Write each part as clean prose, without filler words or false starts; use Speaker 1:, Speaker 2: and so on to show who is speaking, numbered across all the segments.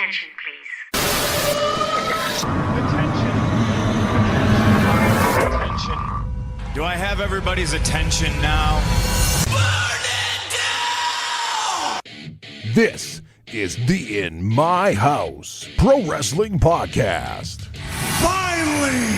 Speaker 1: Attention, please.
Speaker 2: Attention. Do I have everybody's attention now? Burn it down!
Speaker 3: This is the In My House Pro Wrestling Podcast.
Speaker 4: Finally,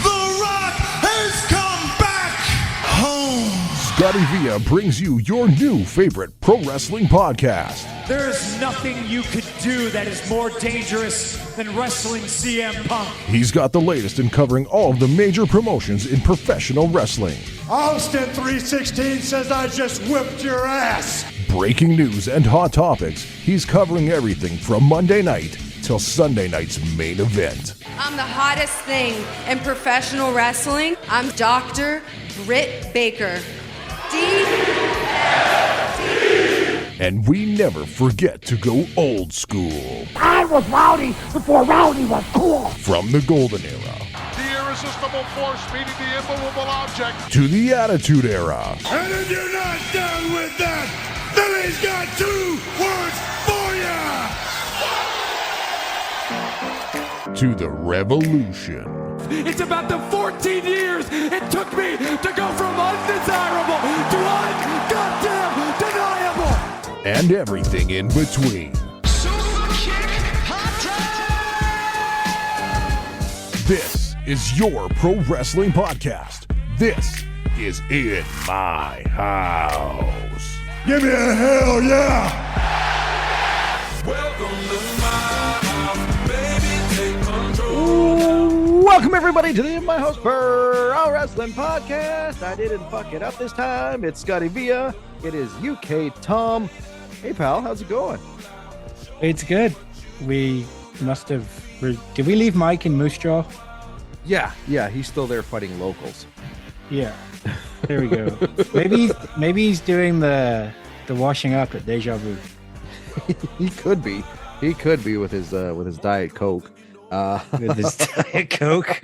Speaker 4: The Rock has come back home.
Speaker 3: Scotty Villa brings you your new favorite pro wrestling podcast.
Speaker 5: There is nothing you could do that is more dangerous than wrestling CM Punk.
Speaker 3: He's got the latest in covering all of the major promotions in professional wrestling.
Speaker 4: Austin 316 says I just whipped your ass.
Speaker 3: Breaking news and hot topics, he's covering everything from Monday night till Sunday night's main event.
Speaker 6: I'm the hottest thing in professional wrestling. I'm Dr. Britt Baker.
Speaker 3: And we never forget to go old school.
Speaker 7: I was rowdy before rowdy was cool.
Speaker 3: From the golden era
Speaker 8: The irresistible force meeting the immovable object.
Speaker 3: to the attitude era.
Speaker 4: And if you're not down with that, then he's got 2 words for you.
Speaker 3: To the revolution.
Speaker 5: It's about the 14 years it took me to go from undesirable to un-goddamn deniable.
Speaker 3: And everything in between. This is your pro wrestling podcast. This is In My House.
Speaker 4: Give me a hell yeah.
Speaker 9: Welcome everybody to the In My House Pro Wrestling Podcast. I didn't fuck it up this time. It's Scotty Villa. It is UK Tom. Hey pal, how's it going?
Speaker 10: It's good. We must have. Did we leave Mike in Moose Jaw?
Speaker 9: Yeah, he's still there fighting locals.
Speaker 10: Yeah. There we go. maybe he's doing the washing up at Deja Vu.
Speaker 9: He could be. He could be with his Diet Coke.
Speaker 10: With his Diet Coke.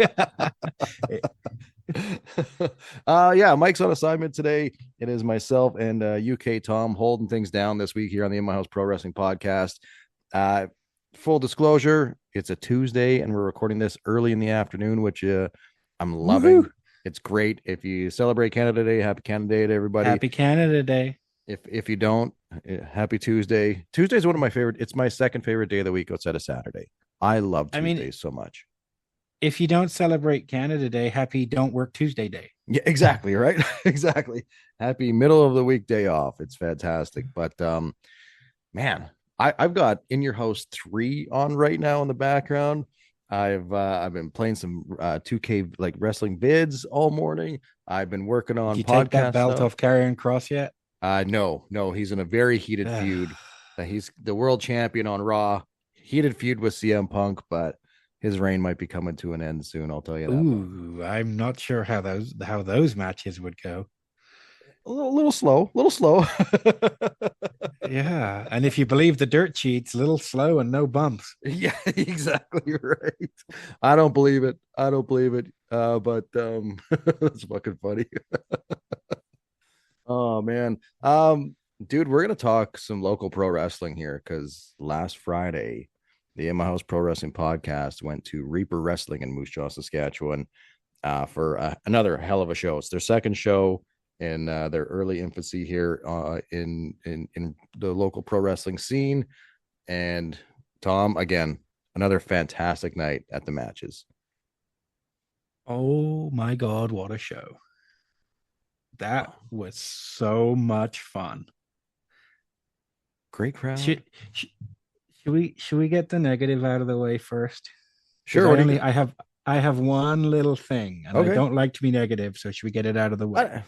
Speaker 9: Yeah, Mike's on assignment today. It is myself and UK Tom holding things down this week here on the In My House Pro Wrestling Podcast. Full disclosure, it's a Tuesday and we're recording this early in the afternoon, which I'm loving. Woo-hoo. It's great. If you celebrate Canada Day, happy Canada Day to everybody.
Speaker 10: Happy Canada Day.
Speaker 9: If you don't, happy Tuesday. Tuesday is one of my favorite. It's my second favorite day of the week outside of Saturday. I love Tuesdays so much.
Speaker 10: If you don't celebrate Canada Day, happy Don't Work Tuesday Day.
Speaker 9: Yeah, exactly. Right. Exactly. Happy middle of the week day off. It's fantastic. But man, I've got In Your House 3 on right now in the background. I've been playing some 2K like wrestling vids all morning. I've been working on
Speaker 10: Did you
Speaker 9: podcast
Speaker 10: take that belt
Speaker 9: stuff.
Speaker 10: off Karrion Kross yet?
Speaker 9: No, he's in a very heated feud. He's the world champion on Raw. Heated feud with CM Punk, but his reign might be coming to an end soon. I'll tell you that.
Speaker 10: Ooh, I'm not sure how those matches would go.
Speaker 9: A little slow.
Speaker 10: Yeah, and if you believe the dirt sheets, a little slow and no bumps.
Speaker 9: Yeah, exactly right. I don't believe it. But that's fucking funny. Oh man. Dude, we're gonna talk some local pro wrestling here because last Friday, the In My House Pro Wrestling Podcast went to Reaper Wrestling in Moose Jaw, Saskatchewan, for another hell of a show. It's their second show in their early infancy here in the local pro wrestling scene. And Tom, again, another fantastic night at the matches.
Speaker 10: Oh my God, what a show. That was so much fun.
Speaker 9: Great crowd.
Speaker 10: Should we get the negative out of the way first?
Speaker 9: Sure.
Speaker 10: I have one little thing, and
Speaker 9: okay.
Speaker 10: I don't like to be negative, so should we get it out of the way?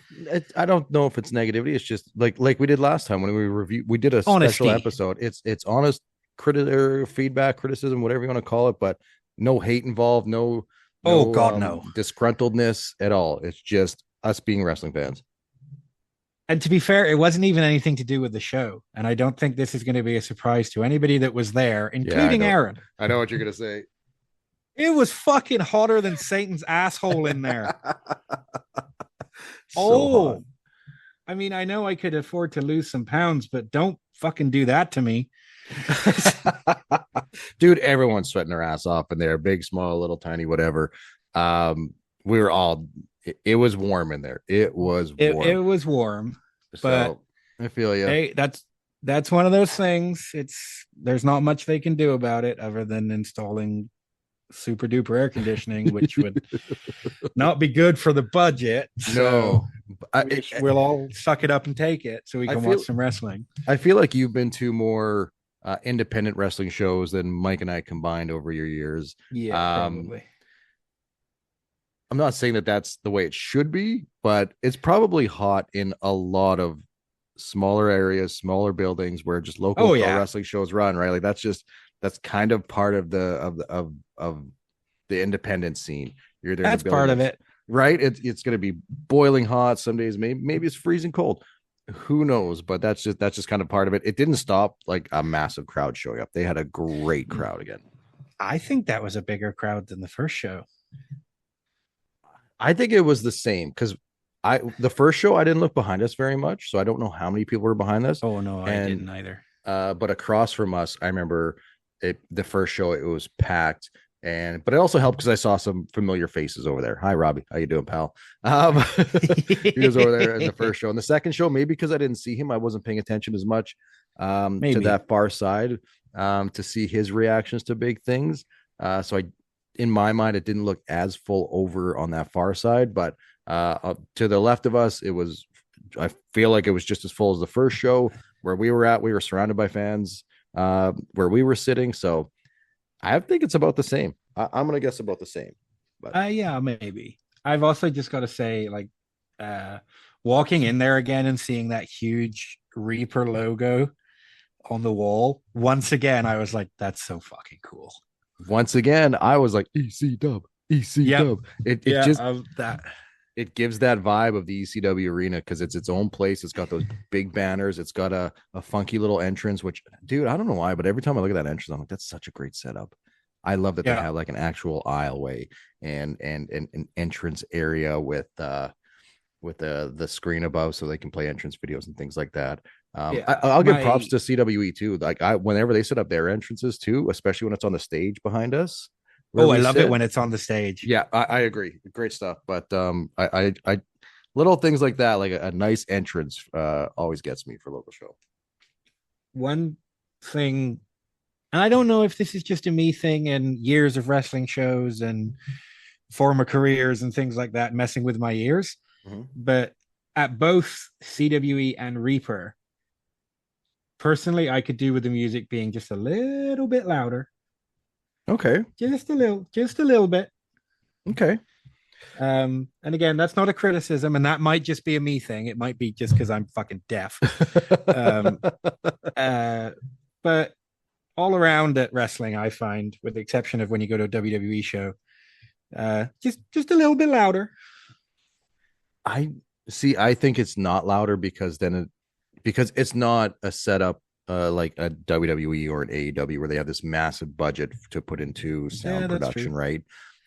Speaker 9: I don't know if it's negativity. It's just like we did last time when we did a
Speaker 10: Honesty.
Speaker 9: special episode. It's honest feedback, criticism, whatever you want to call it, but no hate involved, no disgruntledness at all. It's just us being wrestling fans.
Speaker 10: And to be fair, it wasn't even anything to do with the show. And I don't think this is going to be a surprise to anybody that was there, including Aaron.
Speaker 9: I know what you're going to say.
Speaker 10: It was fucking hotter than Satan's asshole in there.
Speaker 9: Hot.
Speaker 10: I mean, I know I could afford to lose some pounds, but don't fucking do that to me.
Speaker 9: Dude, everyone's sweating their ass off in there, big, small, little, tiny, whatever. We were all. It was warm in there. It was warm.
Speaker 10: It was warm, but
Speaker 9: so, I feel you.
Speaker 10: hey, that's one of those things. There's not much they can do about it other than installing super duper air conditioning, which would not be good for the budget.
Speaker 9: No,
Speaker 10: we'll all suck it up and take it so we can watch some wrestling.
Speaker 9: I feel like you've been to more independent wrestling shows than Mike and I combined over your years.
Speaker 10: Yeah, probably.
Speaker 9: I'm not saying that that's the way it should be, but it's probably hot in a lot of smaller areas, smaller buildings where just local pro wrestling shows run, right? Like that's kind of part of the independent scene. You're there.
Speaker 10: That's part of it,
Speaker 9: right? It's going to be boiling hot some days. Maybe it's freezing cold. Who knows? But that's just kind of part of it. It didn't stop like a massive crowd showing up. They had a great crowd again.
Speaker 10: I think that was a bigger crowd than the first show.
Speaker 9: I think it was the same because the first show I didn't look behind us very much, so I don't know how many people were behind us.
Speaker 10: Oh no, I didn't either.
Speaker 9: But across from us, I remember the first show it was packed, but it also helped because I saw some familiar faces over there. Hi, Robbie, how you doing, pal? He was over there in the first show. And the second show, maybe because I didn't see him, I wasn't paying attention as much to that far side to see his reactions to big things. So in my mind, it didn't look as full over on that far side, but to the left of us, I feel like it was just as full as the first show where we were at. We were surrounded by fans where we were sitting. So I think it's about the same. I'm going to guess about the same. But
Speaker 10: yeah, maybe. I've also just got to say, like, walking in there again and seeing that huge Reaper logo on the wall. Once again, I was like, that's so fucking cool.
Speaker 9: Once again, I was like, EC Dub. It gives that vibe of the ECW arena because it's its own place. It's got those big banners. It's got a funky little entrance, which, dude, I don't know why, but every time I look at that entrance, I'm like, that's such a great setup. I love that they have like an actual aisleway and an entrance area with the screen above so they can play entrance videos and things like that. I'll give props to CWE too. Like whenever they set up their entrances too, especially when it's on the stage behind us.
Speaker 10: I love it when it's on the stage.
Speaker 9: Yeah, I agree. Great stuff. But I little things like that, like a nice entrance, always gets me for local show.
Speaker 10: One thing, and I don't know if this is just a me thing and years of wrestling shows and former careers and things like that messing with my ears, but at both CWE and Reaper, personally, I could do with the music being just a little bit louder.
Speaker 9: Okay.
Speaker 10: Just a little bit.
Speaker 9: Okay.
Speaker 10: And again, that's not a criticism, and that might just be a me thing. It might be just because I'm fucking deaf. But all around at wrestling, I find, with the exception of when you go to a WWE show, just a little bit louder.
Speaker 9: I think it's not louder because it's not a setup like a WWE or an AEW where they have this massive budget to put into sound production, right?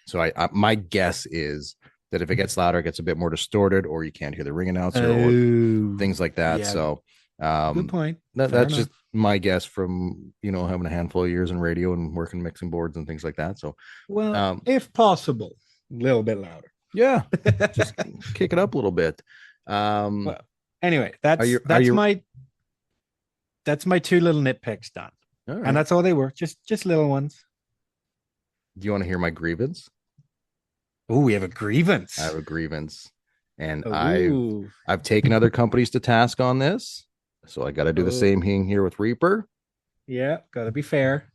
Speaker 9: So I my guess is that if it gets louder, it gets a bit more distorted, or you can't hear the ring announcer or things like that. Yeah. So
Speaker 10: good point.
Speaker 9: That's just my guess from having a handful of years in radio and working mixing boards and things like that. So
Speaker 10: if possible, a little bit louder.
Speaker 9: Yeah, just kick it up a little bit.
Speaker 10: Well, anyway, that's my two little nitpicks done. Right. And that's all they were, just little ones.
Speaker 9: Do you want to hear my grievance?
Speaker 10: Oh, we have a grievance.
Speaker 9: I have a grievance, and I've taken other companies to task on this, so I got to do the same thing here with Reaper.
Speaker 10: Yeah, got to be fair.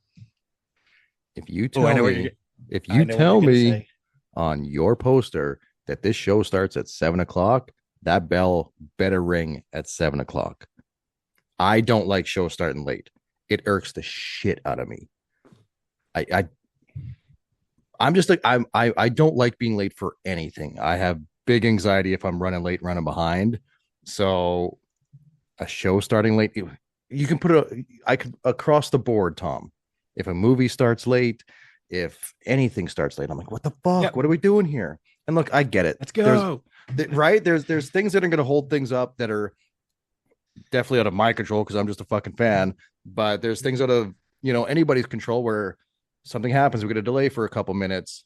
Speaker 9: If you tell me on your poster that this show starts at 7:00, that bell better ring at 7:00. I don't like shows starting late. It irks the shit out of me. I'm just like, I don't like being late for anything. I have big anxiety if I'm running late, running behind. So a show starting late, you can put I could across the board, Tom. If a movie starts late, if anything starts late, I'm like, what the fuck? Yep. What are we doing here? And look, I get it.
Speaker 10: Let's go.
Speaker 9: There's things that are going to hold things up that are definitely out of my control because I'm just a fucking fan. But there's things out of, anybody's control where something happens. We get a delay for a couple minutes.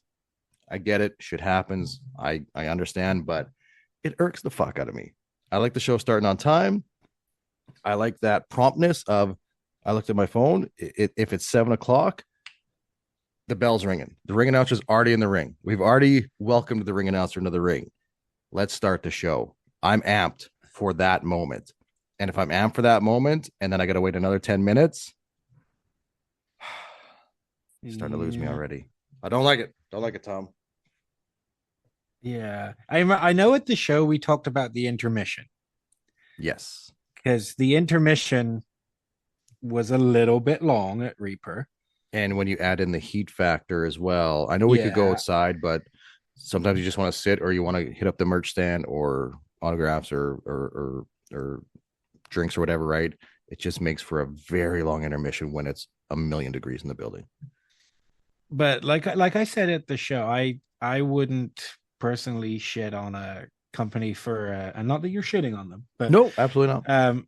Speaker 9: I get it. Shit happens. I understand, but it irks the fuck out of me. I like the show starting on time. I like that promptness of, I looked at my phone. If it's 7:00, the bell's ringing. The ring announcer's already in the ring. We've already welcomed the ring announcer into the ring. Let's start the show. I'm amped for that moment. And if I'm amped for that moment and then I got to wait another 10 minutes, you're starting to lose me already. I don't like it. Don't like it, Tom.
Speaker 10: Yeah. I know at the show we talked about the intermission.
Speaker 9: Yes.
Speaker 10: Because the intermission was a little bit long at Reaper.
Speaker 9: And when you add in the heat factor as well, I know we could go outside, but sometimes you just want to sit or you want to hit up the merch stand or autographs or drinks or whatever, right? It just makes for a very long intermission when it's 1,000,000 degrees in the building.
Speaker 10: But like I said at the show, I wouldn't personally shit on a company for and not that you're shitting on them, but
Speaker 9: no, absolutely not.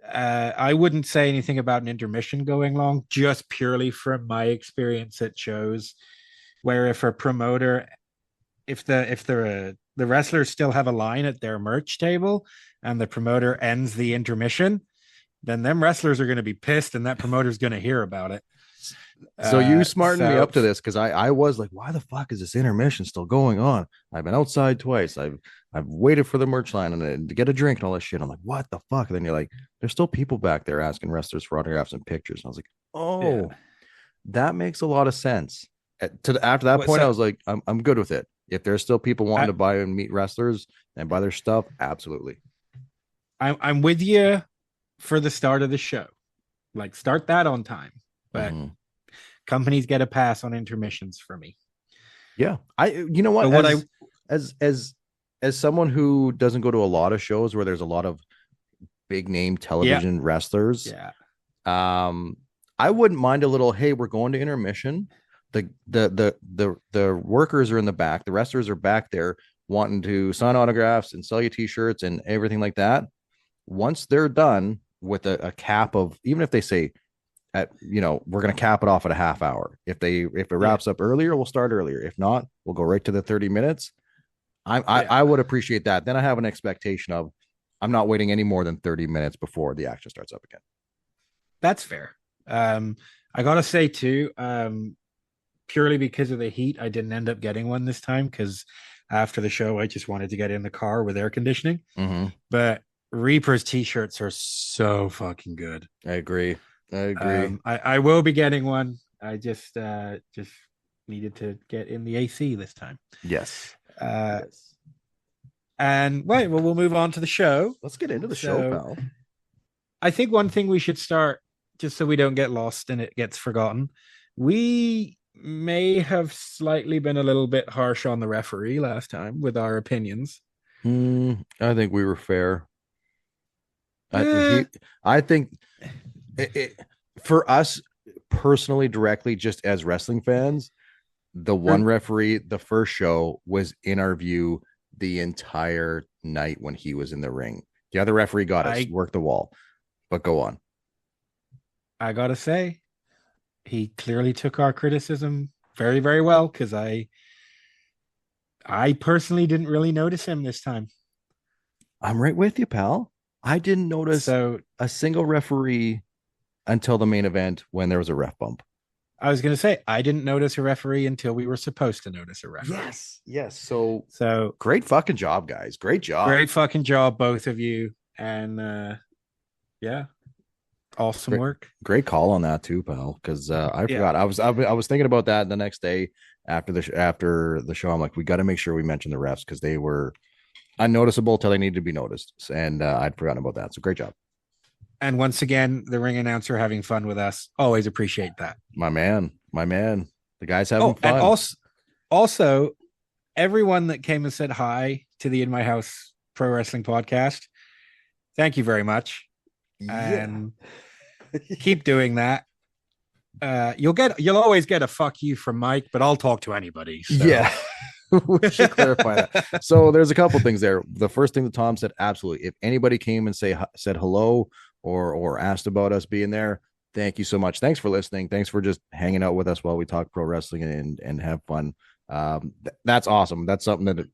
Speaker 10: I wouldn't say anything about an intermission going long, just purely from my experience at shows where if a promoter, if the wrestlers still have a line at their merch table and the promoter ends the intermission, then them wrestlers are going to be pissed and that promoter's going to hear about it.
Speaker 9: So you smartened me up to this because I was like, why the fuck is this intermission still going on? I've been outside twice. I've waited for the merch line and to get a drink and all that shit. I'm like, what the fuck? And then you're like, there's still people back there asking wrestlers for autographs and pictures. And I was like, oh, that makes a lot of sense. After that point, I was like, I'm good with it. If there's still people wanting to buy and meet wrestlers and buy their stuff, absolutely.
Speaker 10: I'm with you for the start of the show. Like, start that on time. But companies get a pass on intermissions for me.
Speaker 9: Yeah. You know what? As someone who doesn't go to a lot of shows where there's a lot of big name television wrestlers, I wouldn't mind a little, hey, we're going to intermission. The workers are in the back, the wrestlers are back there wanting to sign autographs and sell you t-shirts and everything like that. Once they're done with a cap of, even if they say, we're going to cap it off at a half hour. If it wraps up earlier, we'll start earlier. If not, we'll go right to the 30 minutes. I would appreciate that. Then I have an expectation of, I'm not waiting any more than 30 minutes before the action starts up again.
Speaker 10: That's fair. I got to say too, purely because of the heat, I didn't end up getting one this time because after the show, I just wanted to get in the car with air conditioning. But Reaper's t-shirts are so fucking good.
Speaker 9: I agree.
Speaker 10: I will be getting one. I just needed to get in the AC this time.
Speaker 9: Yes.
Speaker 10: And right, well, we'll move on to the show.
Speaker 9: Let's get into the show, pal.
Speaker 10: I think one thing we should start, just so we don't get lost and it gets forgotten, we may have slightly been a little bit harsh on the referee last time with our opinions.
Speaker 9: I think we were fair. I think for us personally, directly, just as wrestling fans, the one referee, the first show, was in our view the entire night when he was in the ring. The other referee got us, worked the wall. But go on.
Speaker 10: I gotta say, he clearly took our criticism very, very well, because I personally didn't really notice him this time.
Speaker 9: I'm right with you, pal. I didn't notice a single referee until the main event when there was a ref bump.
Speaker 10: I was going to say, I didn't notice a referee until we were supposed to notice a referee.
Speaker 9: Yes. So great fucking job, guys. Great job.
Speaker 10: Great fucking job, both of you. And awesome work.
Speaker 9: Great call on that too, pal. Because I forgot. I was thinking about that the next day after the show. I'm like, we got to make sure we mention the refs because they were unnoticeable till they needed to be noticed. And I'd forgotten about that. So great job.
Speaker 10: And once again, the ring announcer having fun with us. Always appreciate that.
Speaker 9: My man. The guy's having fun.
Speaker 10: And also, everyone that came and said hi to the In My House Pro Wrestling podcast, thank you very much. And keep doing that. You'll always get a fuck you from Mike, but I'll talk to anybody. So.
Speaker 9: Yeah. we should clarify that. So there's a couple things there. The first thing that Tom said, absolutely. If anybody came and said hello or asked about us being there, thank you so much. Thanks for listening. Thanks for just hanging out with us while we talk pro wrestling and have fun. That's awesome. That's something that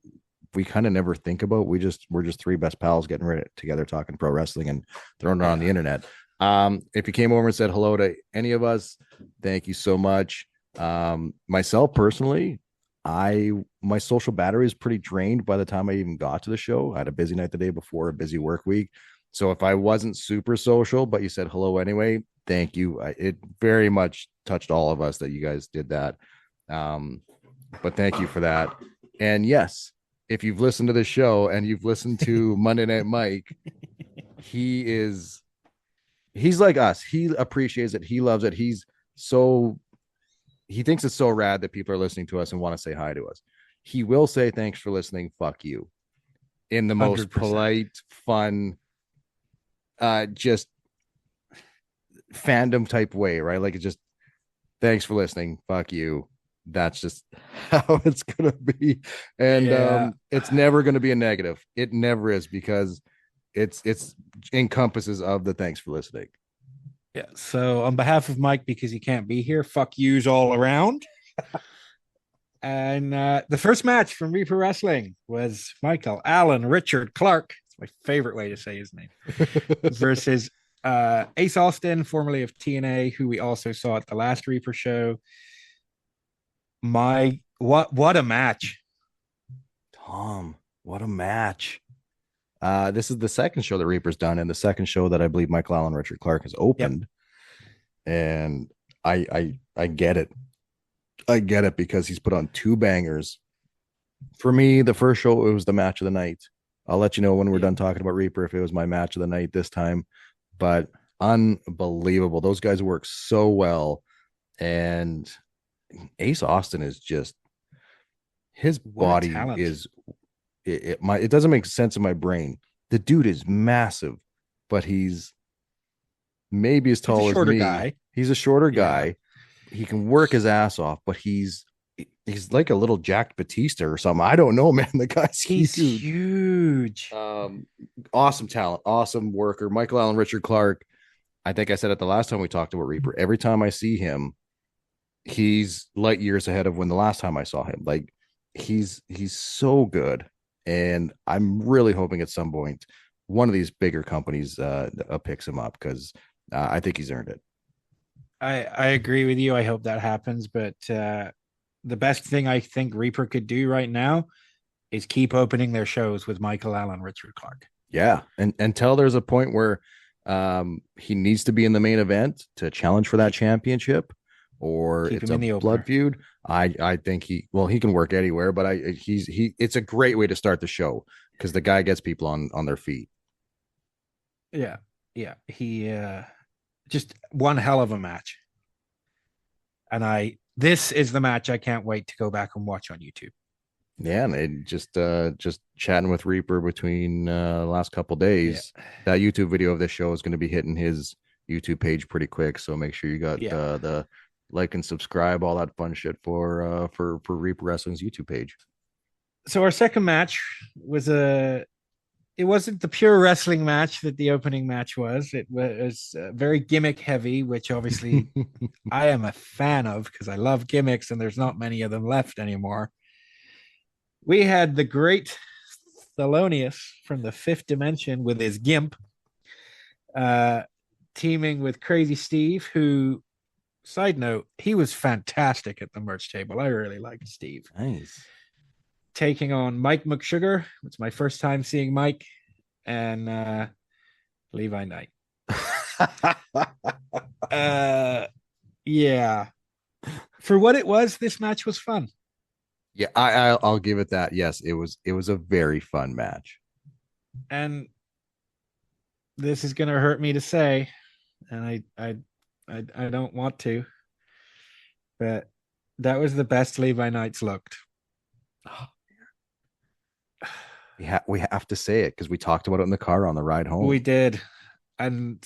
Speaker 9: we kind of never think about. We're just three best pals getting rid together talking pro wrestling and throwing it on the internet. If you came over and said hello to any of us, thank you so much. Myself personally, my social battery is pretty drained by the time I even got to the show. I had a busy night the day before, a busy work week. So if I wasn't super social, but you said hello anyway, thank you. It very much touched all of us that you guys did that. But thank you for that. And yes, if you've listened to the show and you've listened to Monday Night Mike, he's like us. He appreciates it. He loves it. He thinks it's so rad that people are listening to us and want to say hi to us. He will say, thanks for listening. Fuck you. In the most 100%. Polite, fun, just fandom type way, right? Like, it's just, thanks for listening. Fuck you. That's just how it's going to be. And it's never going to be a negative. It never is, because it's encompasses of the thanks for listening.
Speaker 10: Yeah. So on behalf of Mike, because he can't be here, fuck yous all around. And the first match from Reaper Wrestling was Michael Allen Richard Clark. It's my favorite way to say his name. Versus Ace Austin, formerly of TNA, who we also saw at the last Reaper show. What a match.
Speaker 9: Tom, what a match. This is the second show that Reaper's done, and the second show that I believe Michael Allen Richard Clark has opened. Yep. And I get it. I get it, because he's put on two bangers. For me, the first show, it was the match of the night. I'll let you know when we're done talking about Reaper if it was my match of the night this time. But unbelievable. Those guys work so well. And Ace Austin is just, his body is, it doesn't make sense in my brain. The dude is massive, but he's maybe as tall as me. Guy. He's a shorter guy. He can work his ass off, but he's like a little Jack Batista or something. I don't know, man. The guy's
Speaker 10: huge.
Speaker 9: Awesome talent, awesome worker. Michael Allen Richard Clark. I think I said it the last time we talked about Reaper. Every time I see him, he's light years ahead of when the last time I saw him. Like, he's so good. And I'm really hoping at some point one of these bigger companies picks him up, because I think he's earned it.
Speaker 10: I agree with you. I hope that happens. But the best thing I think Reaper could do right now is keep opening their shows with Michael Allen Richard Clark.
Speaker 9: Yeah. And until there's a point where he needs to be in the main event to challenge for that championship, or keep it's a blood feud. I think he can work anywhere, but it's a great way to start the show, because the guy gets people on their feet.
Speaker 10: Yeah. He just one hell of a match. And this is the match I can't wait to go back and watch on YouTube.
Speaker 9: Yeah, and it just chatting with Reaper between the last couple days. Yeah. That YouTube video of this show is going to be hitting his YouTube page pretty quick, so make sure you got the like and subscribe, all that fun shit for Reaper Wrestling's YouTube page.
Speaker 10: So our second match was it wasn't the pure wrestling match that the opening match was. It was very gimmick heavy, which obviously I am a fan of, because I love gimmicks and there's not many of them left anymore. We had the great Thelonious from the Fifth Dimension with his gimp, teaming with Crazy Steve, who, side note, he was fantastic at the merch table. I really liked Steve.
Speaker 9: Nice.
Speaker 10: Taking on Mike McSugar. It's my first time seeing Mike, and Levi Knight. Yeah. For what it was, this match was fun.
Speaker 9: Yeah, I'll give it that. Yes, it was a very fun match.
Speaker 10: And this is gonna hurt me to say, and I don't want to, but that was the best Levi Knight's looked.
Speaker 9: Oh, we have to say it, because we talked about it in the car on the ride home.
Speaker 10: We did. And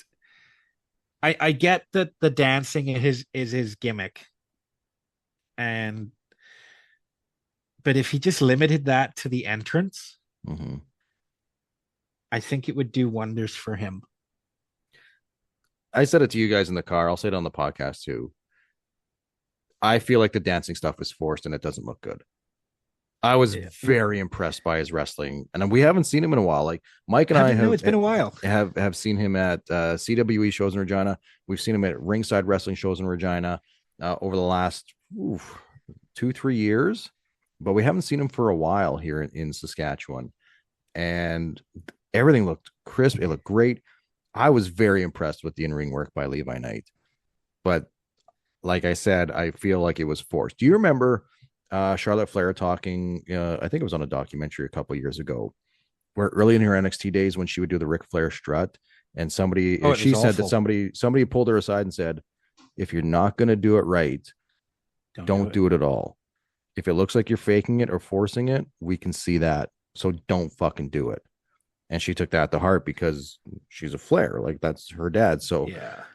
Speaker 10: I get that the dancing is his gimmick, but if he just limited that to the entrance,
Speaker 9: Mhm.
Speaker 10: I think it would do wonders for him.
Speaker 9: I said it to you guys in the car. I'll say it on the podcast too. I feel like the dancing stuff is forced and it doesn't look good. I was very impressed by his wrestling, and we haven't seen him in a while. Like Mike and I have,
Speaker 10: it's been a while.
Speaker 9: Have seen him at CWE shows in Regina. We've seen him at ringside wrestling shows in Regina over the last 2-3 years, but we haven't seen him for a while here in Saskatchewan. And everything looked crisp. It looked great. I was very impressed with the in-ring work by Levi Knight, but like I said, I feel like it was forced. Do you remember Charlotte Flair talking? I think it was on a documentary a couple years ago, where early in her NXT days when she would do the Ric Flair strut, and she said that somebody pulled her aside and said, "If you're not going to do it right, don't do it at all. If it looks like you're faking it or forcing it, we can see that. So don't fucking do it." And she took that to heart because she's a Flair, like that's her dad. So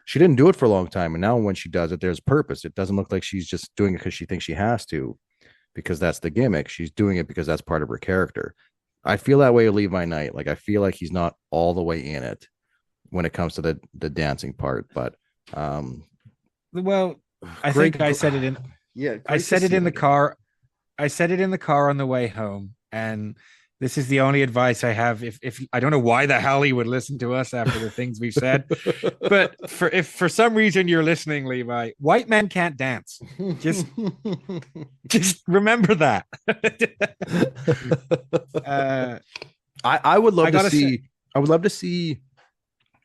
Speaker 9: she didn't do it for a long time. And now when she does it, there's purpose. It doesn't look like she's just doing it because she thinks she has to, because that's the gimmick. She's doing it because that's part of her character. I feel that way with Levi Knight. Like I feel like he's not all the way in it when it comes to the dancing part. But
Speaker 10: well, I think I said it in I said it in the car. I said it in the car on the way home, and this is the only advice I have. If I don't know why the hell he would listen to us after the things we've said, but if for some reason you're listening, Levi, white men can't dance. Just remember that.
Speaker 9: I would love to see. I would love to see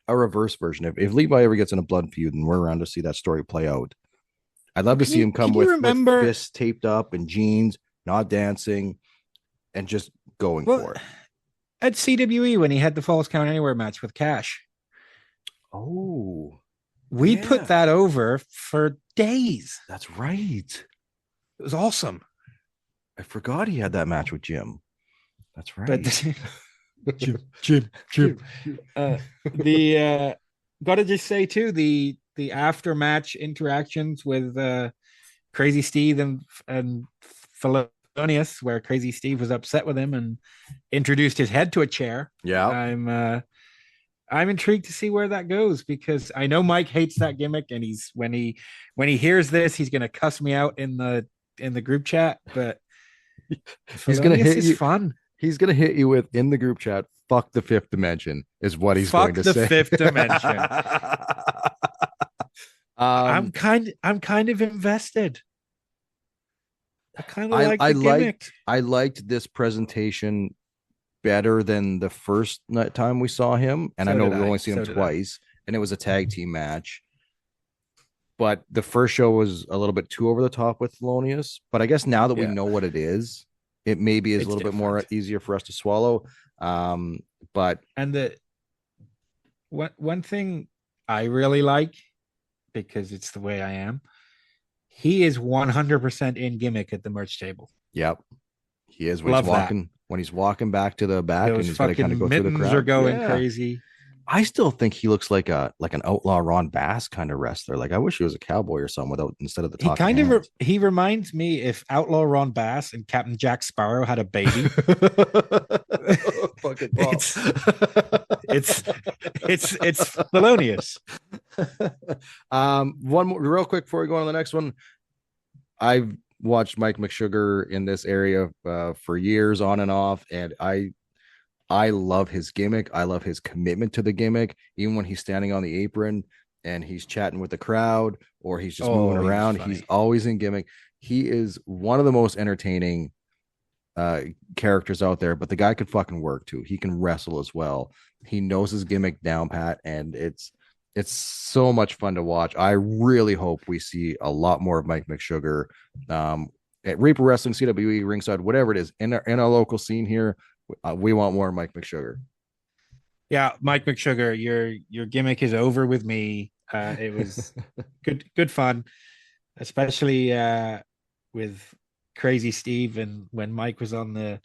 Speaker 9: a reverse version. If Levi ever gets in a blood feud and we're around to see that story play out, I'd love to see him come with fists taped up and jeans, not dancing, and just going for it.
Speaker 10: At CWE when he had the Falls Count Anywhere match with Cash.
Speaker 9: Oh,
Speaker 10: we put that over for days.
Speaker 9: That's right.
Speaker 10: It was awesome.
Speaker 9: I forgot he had that match with Jim. That's right.
Speaker 10: But Jim. Gotta just say too, the after match interactions with Crazy Steve and Felonious, where Crazy Steve was upset with him and introduced his head to a chair.
Speaker 9: Yeah.
Speaker 10: I'm intrigued to see where that goes, because I know Mike hates that gimmick, and he's when he hears this, he's gonna cuss me out in the group chat, but
Speaker 9: he's gonna hit you.
Speaker 10: Fun.
Speaker 9: He's gonna hit you with in the group chat. Fuck the fifth dimension is what he's going to say.
Speaker 10: Fuck the fifth dimension. I'm kind of invested. I kind of like the gimmick.
Speaker 9: I liked this presentation better than the first time we saw him, and I know we've only seen him twice, and it was a tag team match. But the first show was a little bit too over the top with Thelonious. But I guess now that we know what it is, it maybe is a little bit more easier for us to swallow. But
Speaker 10: the one thing I really like, because it's the way I am, he is 100% in gimmick at the merch table.
Speaker 9: Yep, he is. When he's walking back to the back,
Speaker 10: those
Speaker 9: and he's going to kind of go through the crowd.
Speaker 10: Are going crazy.
Speaker 9: I still think he looks like an outlaw Ron Bass kind of wrestler. Like I wish he was a cowboy or something instead of the talking.
Speaker 10: He kind of he reminds me if Outlaw Ron Bass and Captain Jack Sparrow had a baby.
Speaker 9: Fucking
Speaker 10: it's Thelonious.
Speaker 9: One more real quick before we go on to the next one. I've watched Mike McSugar in this area for years on and off, and I love his gimmick. I love his commitment to the gimmick. Even when he's standing on the apron and he's chatting with the crowd or he's just moving around, he's always in gimmick. He is one of the most entertaining characters out there, but the guy could fucking work too. He can wrestle as well. He knows his gimmick down pat, and it's so much fun to watch. I really hope we see a lot more of Mike McSugar at Reaper Wrestling, CWE, ringside, whatever it is in our local scene here. We want more Mike McSugar.
Speaker 10: Yeah, Mike McSugar, your gimmick is over with me. It was good fun, especially with Crazy Steve and when Mike was on the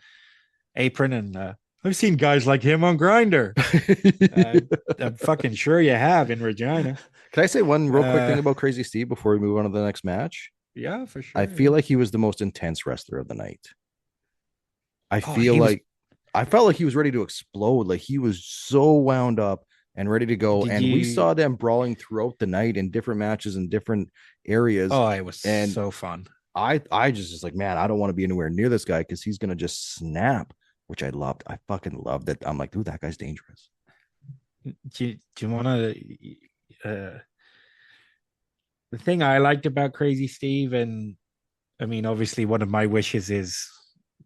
Speaker 10: apron. And I've seen guys like him on Grindr. I'm fucking sure you have in Regina.
Speaker 9: Can I say one real quick thing about Crazy Steve before we move on to the next match?
Speaker 10: Yeah, for sure.
Speaker 9: I feel like he was the most intense wrestler of the night. I feel like I felt like he was ready to explode. Like he was so wound up and ready to go. We saw them brawling throughout the night in different matches in different areas.
Speaker 10: Oh, it was so fun.
Speaker 9: I just like, man, I don't want to be anywhere near this guy because he's gonna just snap, which I loved. I fucking loved it. I'm like, dude, that guy's dangerous.
Speaker 10: Do you want to? The thing I liked about Crazy Steve, and I mean, obviously, one of my wishes is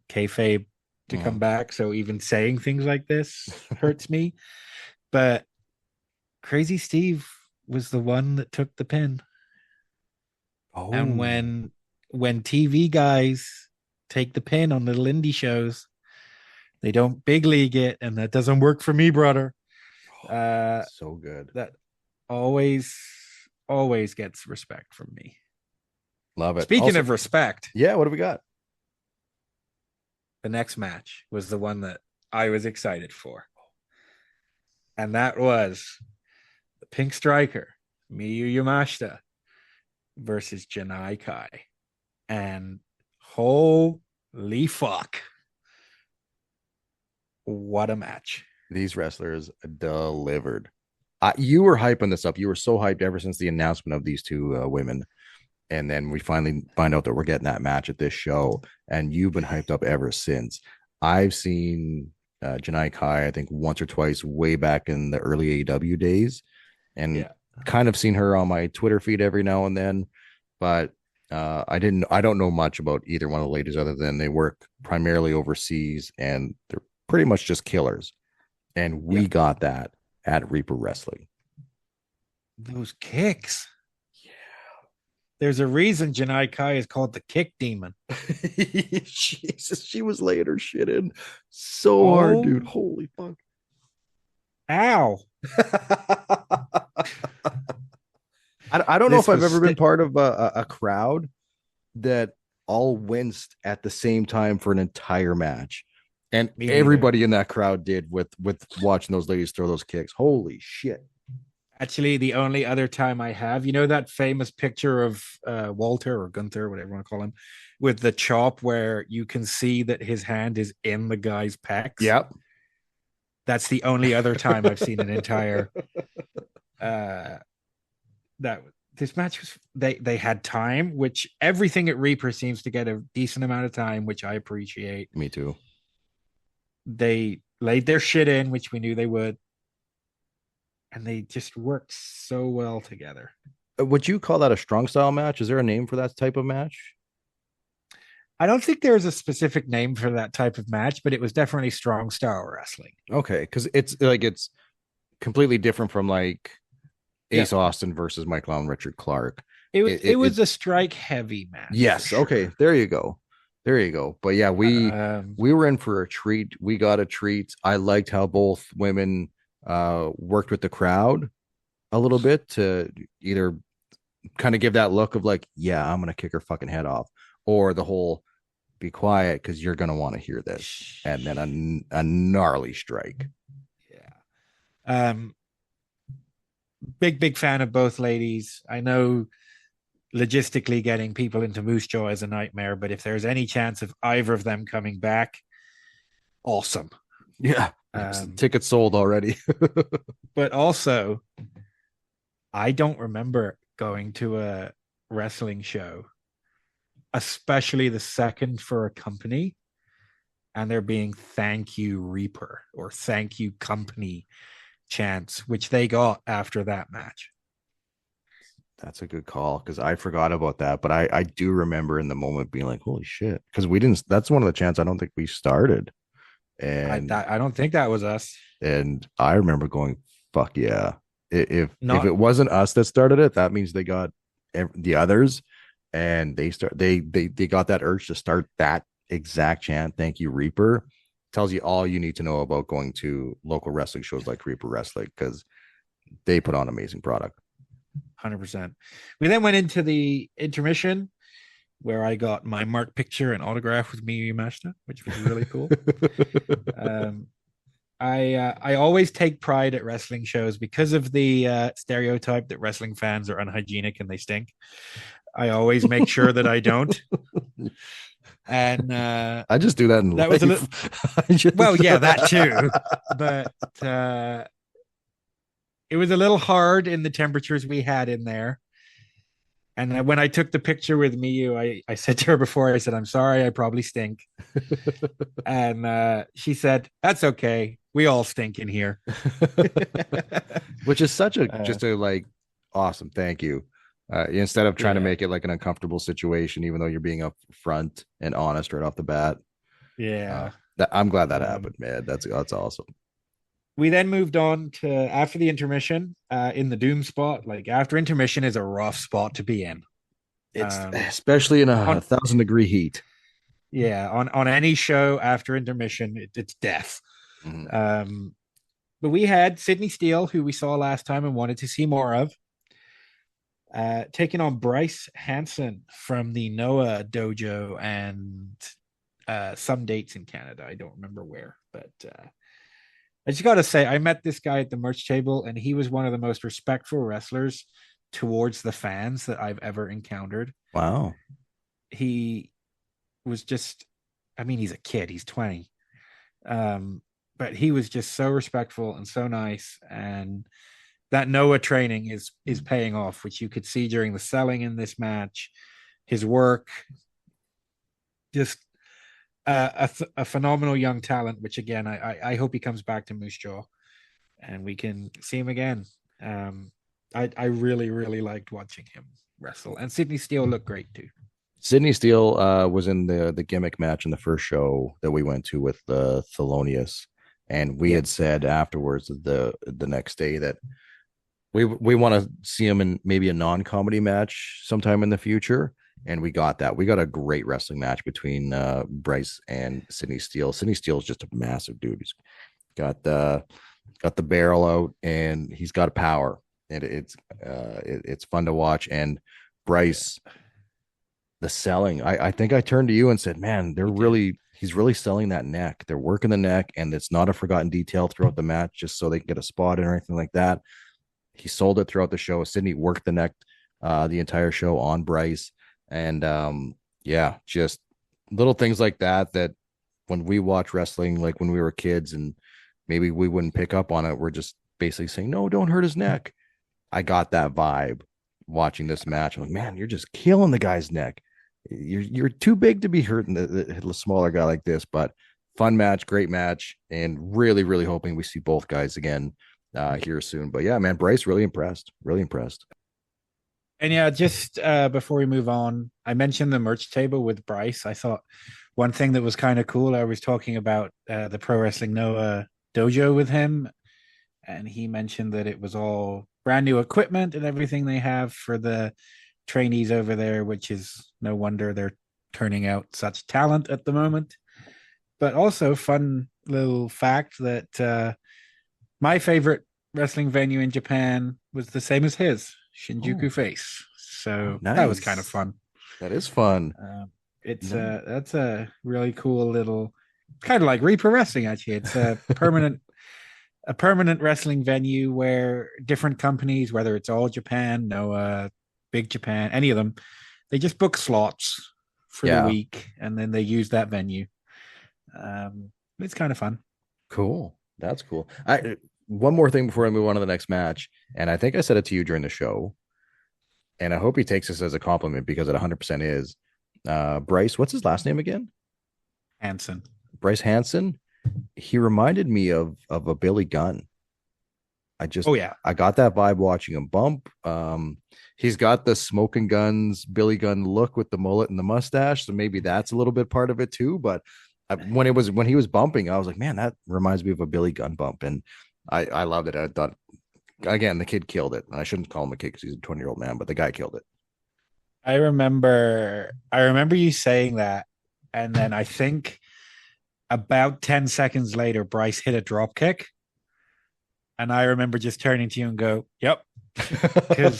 Speaker 10: kayfabe to come back. So even saying things like this hurts me. But Crazy Steve was the one that took the pin.
Speaker 9: Oh.
Speaker 10: And when TV guys take the pin on little indie shows, they don't big league it, and that doesn't work for me, brother.
Speaker 9: So good.
Speaker 10: That always gets respect from me.
Speaker 9: Love it.
Speaker 10: Speaking of respect,
Speaker 9: yeah, what do we got?
Speaker 10: The next match was the one that I was excited for, and that was the Pink Striker, Miyu Yamashita, versus Janai Kai. And holy fuck, what a match.
Speaker 9: These wrestlers delivered. You were hyping this up. You were so hyped ever since the announcement of these two women. And then we finally find out that we're getting that match at this show. And you've been hyped up ever since. I've seen Janai Kai, I think, once or twice way back in the early AEW days. Kind of seen her on my Twitter feed every now and then. But I don't know much about either one of the ladies other than they work primarily overseas and they're pretty much just killers. And we got that at Reaper Wrestling.
Speaker 10: Those kicks. Yeah. There's a reason Janai Kai is called the Kick Demon.
Speaker 9: Jesus, she was laying her shit in so hard, dude. Holy fuck.
Speaker 10: Ow.
Speaker 9: I don't know if I've ever been part of a crowd that all winced at the same time for an entire match. And everybody in that crowd did with watching those ladies throw those kicks. Holy shit.
Speaker 10: Actually, the only other time I have, you know, that famous picture of Walter or Gunther, whatever you want to call him, with the chop where you can see that his hand is in the guy's pecs.
Speaker 9: Yep.
Speaker 10: That's the only other time I've seen an entire that this match was they had time, which everything at Reaper seems to get a decent amount of time, which I appreciate.
Speaker 9: Me too.
Speaker 10: They laid their shit in, which we knew they would, and they just worked so well together.
Speaker 9: Would you call that a strong style match? Is there a name for that type of match?
Speaker 10: I don't think there's a specific name for that type of match, but it was definitely strong style wrestling.
Speaker 9: Okay, because it's completely different from like Ace Austin versus Michael Allen, Richard Clark.
Speaker 10: It was a strike heavy match.
Speaker 9: Yes. Sure. Okay. There you go. But yeah, we were in for a treat. We got a treat. I liked how both women worked with the crowd a little bit to either kind of give that look of like, yeah, I'm gonna kick her fucking head off, or the whole be quiet because you're gonna want to hear this, and then a gnarly strike.
Speaker 10: Yeah. Big fan of both ladies. I know logistically getting people into Moose Jaw is a nightmare, but if there's any chance of either of them coming back, awesome.
Speaker 9: Yeah. Tickets sold already.
Speaker 10: But also, I don't remember going to a wrestling show, especially the second for a company, and there being thank you Reaper or thank you company chants, which they got after that match.
Speaker 9: That's a good call because I forgot about that, but I do remember in the moment being like, holy shit, because we didn't. That's one of the chants I don't think we started, and
Speaker 10: I don't think that was us.
Speaker 9: And I remember going, fuck yeah. If it wasn't us that started it, that means they got the others, and they got that urge to start that exact chant. Thank you, Reaper. Tells you all you need to know about going to local wrestling shows like Reaper Wrestling because they put on amazing product.
Speaker 10: 100%. We then went into the intermission where I got my mark picture and autograph with Miyu Yamashita, which was really cool. I always take pride at wrestling shows because of the stereotype that wrestling fans are unhygienic and they stink. I always make sure that I don't. And
Speaker 9: I just do that in
Speaker 10: that
Speaker 9: life.
Speaker 10: was a little. Well, yeah, that too. But it was a little hard in the temperatures we had in there. And when I took the picture with Miyu, I said to her before, I said, I'm sorry, I probably stink. And she said, that's okay. We all stink in here.
Speaker 9: Which is such a just a like awesome. Thank you. Instead of trying to make it like an uncomfortable situation, even though you're being upfront and honest right off the bat.
Speaker 10: Yeah.
Speaker 9: I'm glad that happened, man. That's awesome.
Speaker 10: We then moved on to after the intermission in the Doom spot. Like after intermission is a rough spot to be in.
Speaker 9: It's especially in a 1,000-degree heat.
Speaker 10: Yeah, on any show after intermission, it's death.
Speaker 9: Mm-hmm.
Speaker 10: But we had Sydney Steele, who we saw last time and wanted to see more of, taking on Bryce Hanson from the Noah Dojo and some dates in Canada. I don't remember where, but I just got to say, I met this guy at the merch table, and he was one of the most respectful wrestlers towards the fans that I've ever encountered.
Speaker 9: Wow.
Speaker 10: He was just, I mean, he's a kid, he's 20. But he was just so respectful and so nice. And that Noah training is paying off, which you could see during the selling in this match. His work, just a phenomenal young talent, which again, I hope he comes back to Moose Jaw and we can see him again. I really, really liked watching him wrestle. And Sydney Steele looked great too.
Speaker 9: Sydney Steele was in the gimmick match in the first show that we went to with Thelonious. And we had said afterwards the next day that we want to see him in maybe a non-comedy match sometime in the future. And we got that. We got a great wrestling match between Bryce and Sydney Steele. Sydney Steele is just a massive dude. He's got the barrel out and he's got power. And it's fun to watch. And Bryce, the selling, I think I turned to you and said, man, he's really selling that neck. They're working the neck, and it's not a forgotten detail throughout the match just so they can get a spot in or anything like that. He sold it throughout the show. Sydney worked the neck the entire show on Bryce. And just little things like that when we watch wrestling, like when we were kids and maybe we wouldn't pick up on it, we're just basically saying, no, don't hurt his neck. I got that vibe watching this match. I'm like, man, you're just killing the guy's neck. You're too big to be hurting the smaller guy like this. But fun match, great match, and really, really hoping we see both guys again here soon. But yeah, man, Bryce, really impressed.
Speaker 10: And yeah, just before we move on, I mentioned the merch table with Bryce. I thought one thing that was kind of cool, I was talking about the Pro Wrestling Noah dojo with him, and he mentioned that it was all brand new equipment and everything they have for the trainees over there, which is no wonder they're turning out such talent at the moment. But also fun little fact that my favorite wrestling venue in Japan was the same as his, Shinjuku Face. So
Speaker 9: nice.
Speaker 10: That was kind of fun.
Speaker 9: That is fun.
Speaker 10: That's a really cool little, kind of like Reaper Wrestling, actually. It's a permanent wrestling venue where different companies, whether it's All Japan, Noah, Big Japan, any of them, they just book slots for the week and then they use that venue. It's kind of fun.
Speaker 9: Cool. That's cool. One more thing before I move on to the next match, and I think I said it to you during the show, and I hope he takes this as a compliment because it 100% is. Bryce, what's his last name again?
Speaker 10: Hanson.
Speaker 9: Bryce Hanson. He reminded me of a Billy Gunn. I got that vibe watching him bump. He's got the Smoking Guns, Billy Gunn look with the mullet and the mustache, so maybe that's a little bit part of it too. But when he was bumping, I was like, man, that reminds me of a Billy Gunn bump, and I loved it. I thought, again, the kid killed it. And I shouldn't call him a kid because he's a 20-year-old man, but the guy killed it.
Speaker 10: I remember you saying that, and then I think about 10 seconds later, Bryce hit a drop kick. And I remember just turning to you and go, yep. Because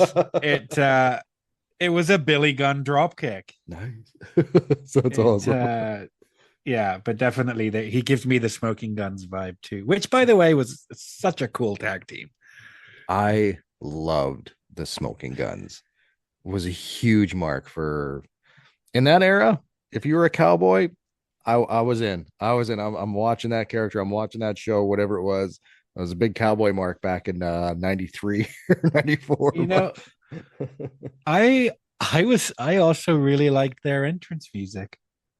Speaker 10: it was a Billy Gunn drop kick.
Speaker 9: Nice. That's awesome.
Speaker 10: Yeah, but definitely he gives me the Smoking Guns vibe too, which by the way was such a cool tag team.
Speaker 9: I loved the Smoking Guns. It was a huge mark for in that era. if you were a cowboy, I was in. I was in. I'm watching that character. I'm watching that show, whatever it was. I was a big cowboy mark back in 93 or 94.
Speaker 10: You know, I also really liked their entrance music.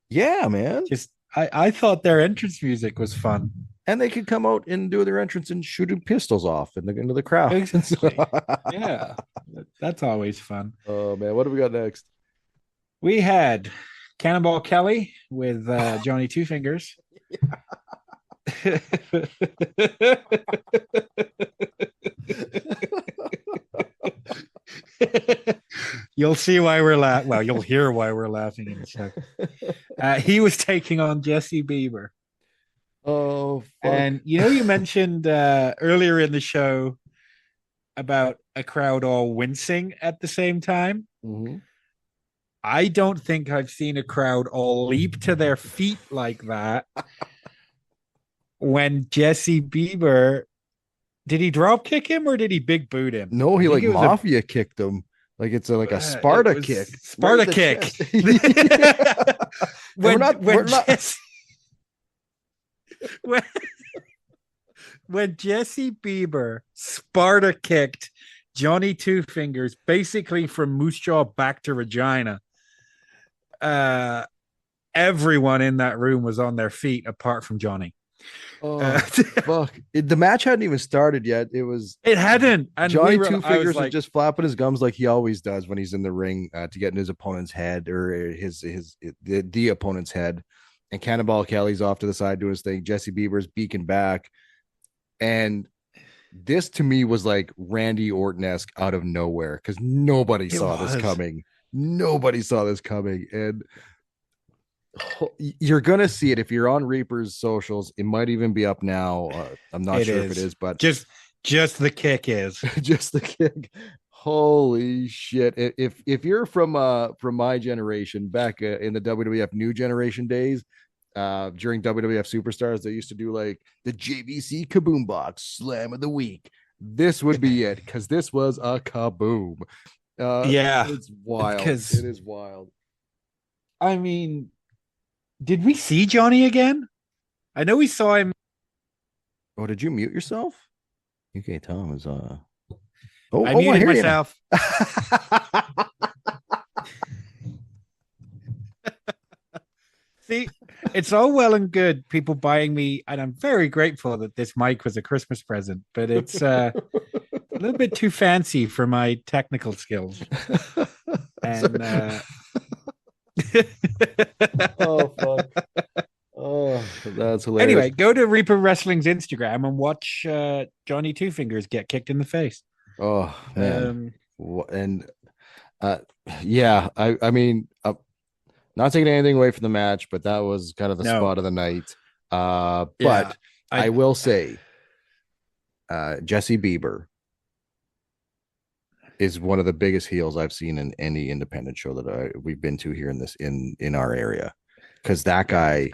Speaker 9: Yeah, man.
Speaker 10: Just I thought their entrance music was fun.
Speaker 9: And they could come out and do their entrance and shooting pistols off into the crowd.
Speaker 10: Exactly. Yeah. That's always fun.
Speaker 9: Oh man, what do we got next?
Speaker 10: We had Cannonball Kelly with Johnny Two Fingers. You'll see why we're laughing. Well, you'll hear why we're laughing in a second. He was taking on Jesse Bieber.
Speaker 9: Oh, fuck.
Speaker 10: And you mentioned earlier in the show about a crowd all wincing at the same time.
Speaker 9: Mm-hmm.
Speaker 10: I don't think I've seen a crowd all leap to their feet like that. When Jesse Bieber, did he drop kick him or did he big boot him?
Speaker 9: No, he like mafia kicked him. Like it's like a Sparta kick.
Speaker 10: Sparta kick. When Jesse Bieber Sparta kicked Johnny Two Fingers basically from Moose Jaw back to Regina, everyone in that room was on their feet apart from Johnny.
Speaker 9: Oh, fuck. The match hadn't even started yet.
Speaker 10: It hadn't. And
Speaker 9: Johnny Two Fingers was just flapping his gums like he always does when he's in the ring to get in his opponent's head or the opponent's head. And Cannonball Kelly's off to the side doing his thing. Jesse Bieber's beaking back. And this to me was like Randy Orton-esque out of nowhere because nobody saw this coming. Nobody saw this coming. And you're gonna see it if you're on Reaper's socials. It might even be up now. I'm not sure if it is, but
Speaker 10: just the kick is
Speaker 9: just the kick. Holy shit! If you're from my generation, back in the WWF New Generation days, during WWF Superstars, they used to do like the JVC Kaboom Box Slam of the Week. This would be it because this was a kaboom.
Speaker 10: Yeah,
Speaker 9: it's wild. It is wild.
Speaker 10: I mean, did we see Johnny again? I know we saw him.
Speaker 9: Oh, did you mute yourself? UK Tom is
Speaker 10: I muted myself. See, it's all well and good people buying me, and I'm very grateful that this mic was a Christmas present, but it's a little bit too fancy for my technical skills. And
Speaker 9: oh fuck. Oh, that's hilarious.
Speaker 10: Anyway, go to Reaper Wrestling's Instagram and watch Johnny Two Fingers get kicked in the face.
Speaker 9: Oh man. Yeah, I mean, not taking anything away from the match, but that was kind of the spot of the night. But I will say, Jesse Bieber is one of the biggest heels I've seen in any independent show that we've been to here in our area. Because that guy,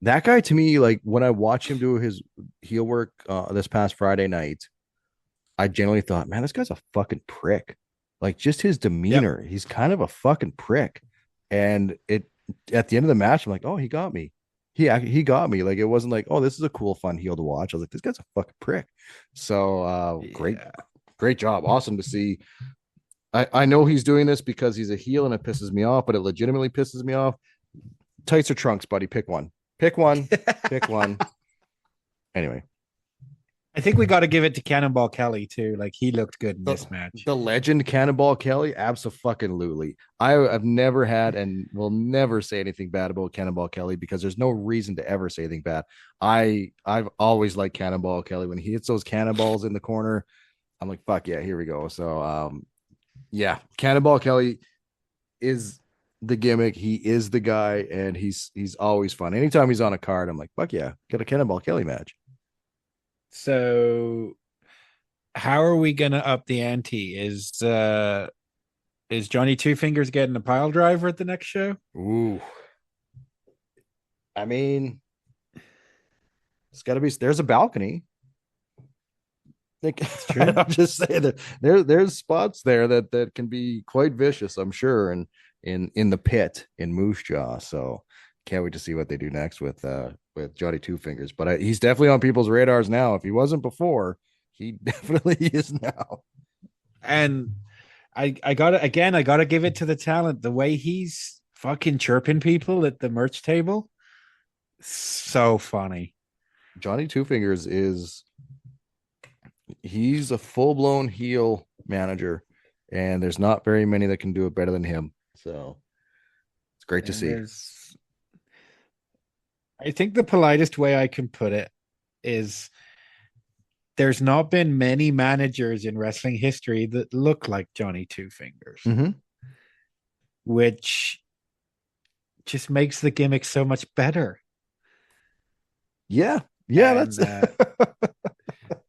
Speaker 9: to me, like when I watch him do his heel work this past Friday night, I generally thought, man, this guy's a fucking prick. Like just his demeanor, he's kind of a fucking prick. And at the end of the match, I'm like, oh, he got me. He got me. Like it wasn't like, oh, this is a cool, fun heel to watch. I was like, this guy's a fucking prick. So great job. Awesome to see. I know he's doing this because he's a heel and it pisses me off, but it legitimately pisses me off. Tights or trunks, buddy? Pick one. Pick one. Pick one. Anyway.
Speaker 10: I think we got to give it to Cannonball Kelly too. Like he looked good in this match.
Speaker 9: The legend Cannonball Kelly, abso-fucking-lutely. I've never had and will never say anything bad about Cannonball Kelly because there's no reason to ever say anything bad. I've always liked Cannonball Kelly. When he hits those cannonballs in the corner, I'm like, fuck yeah, here we go. So yeah, Cannonball Kelly is the gimmick. He is the guy, and he's always fun. Anytime he's on a card, I'm like, fuck yeah, get a Cannonball Kelly match.
Speaker 10: So how are we gonna up the ante? Is Johnny Two Fingers getting a pile driver at the next show?
Speaker 9: Ooh. I mean, it's gotta be, there's a balcony. I'm just saying that there's spots there that can be quite vicious, I'm sure. And in the pit in Moose Jaw. So can't wait to see what they do next with Johnny Two Fingers. But he's definitely on people's radars now. If he wasn't before, he definitely is now.
Speaker 10: And I gotta give it to the talent. The way he's fucking chirping people at the merch table, so funny.
Speaker 9: Johnny Two Fingers he's a full-blown heel manager, and there's not very many that can do it better than him. So it's great to see.
Speaker 10: I think the politest way I can put it is there's not been many managers in wrestling history that look like Johnny Two Fingers, which just makes the gimmick so much better.
Speaker 9: Yeah.
Speaker 10: That's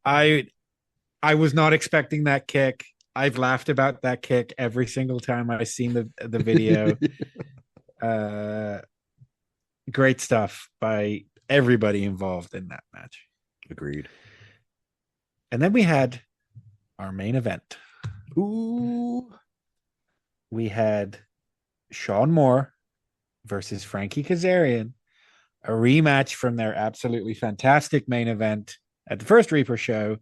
Speaker 10: I was not expecting that kick. I've laughed about that kick every single time I've seen the video. Great stuff by everybody involved in that match.
Speaker 9: Agreed.
Speaker 10: And then we had our main event.
Speaker 9: Ooh.
Speaker 10: We had Sean Moore versus Frankie Kazarian, a rematch from their absolutely fantastic main event at the first Reaper show.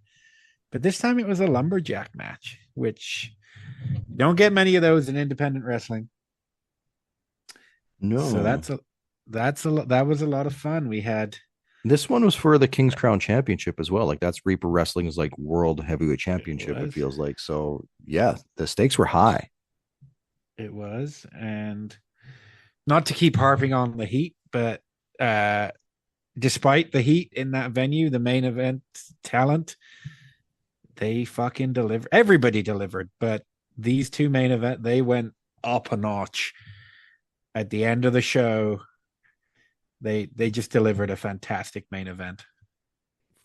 Speaker 10: But this time it was a lumberjack match, which you don't get many of those in independent wrestling.
Speaker 9: No.
Speaker 10: So that was a lot of fun. We had
Speaker 9: this one was for the King's Crown Championship as well. Like that's Reaper Wrestling's like World Heavyweight Championship. It feels like. So yeah, the stakes were high.
Speaker 10: It was, and not to keep harping on the heat, but despite the heat in that venue, the main event talent, they fucking delivered. Everybody delivered, but these two main event, they went up a notch. At the end of the show, they just delivered a fantastic main event.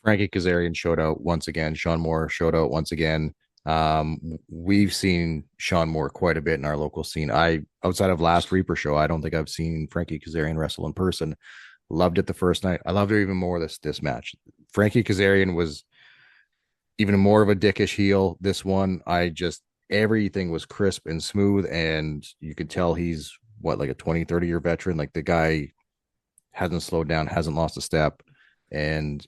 Speaker 9: Frankie Kazarian showed out once again. Sean Moore showed out once again. We've seen Sean Moore quite a bit in our local scene. Outside of last Reaper show, I don't think I've seen Frankie Kazarian wrestle in person. Loved it the first night. I loved it even more this match. Frankie Kazarian was even more of a dickish heel. This one, everything was crisp and smooth, and you could tell he's like a 20-30 year veteran. Like the guy hasn't slowed down, hasn't lost a step, and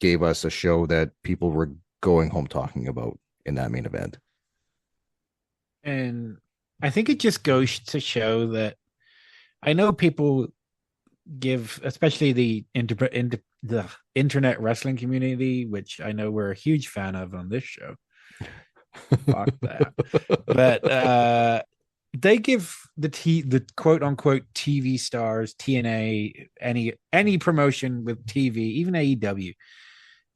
Speaker 9: gave us a show that people were going home talking about in that main event.
Speaker 10: And I think it just goes to show that I know people give, especially the internet wrestling community, which I know we're a huge fan of on this show. Fuck that. But they give the quote unquote TV stars, TNA, any promotion with TV, even AEW,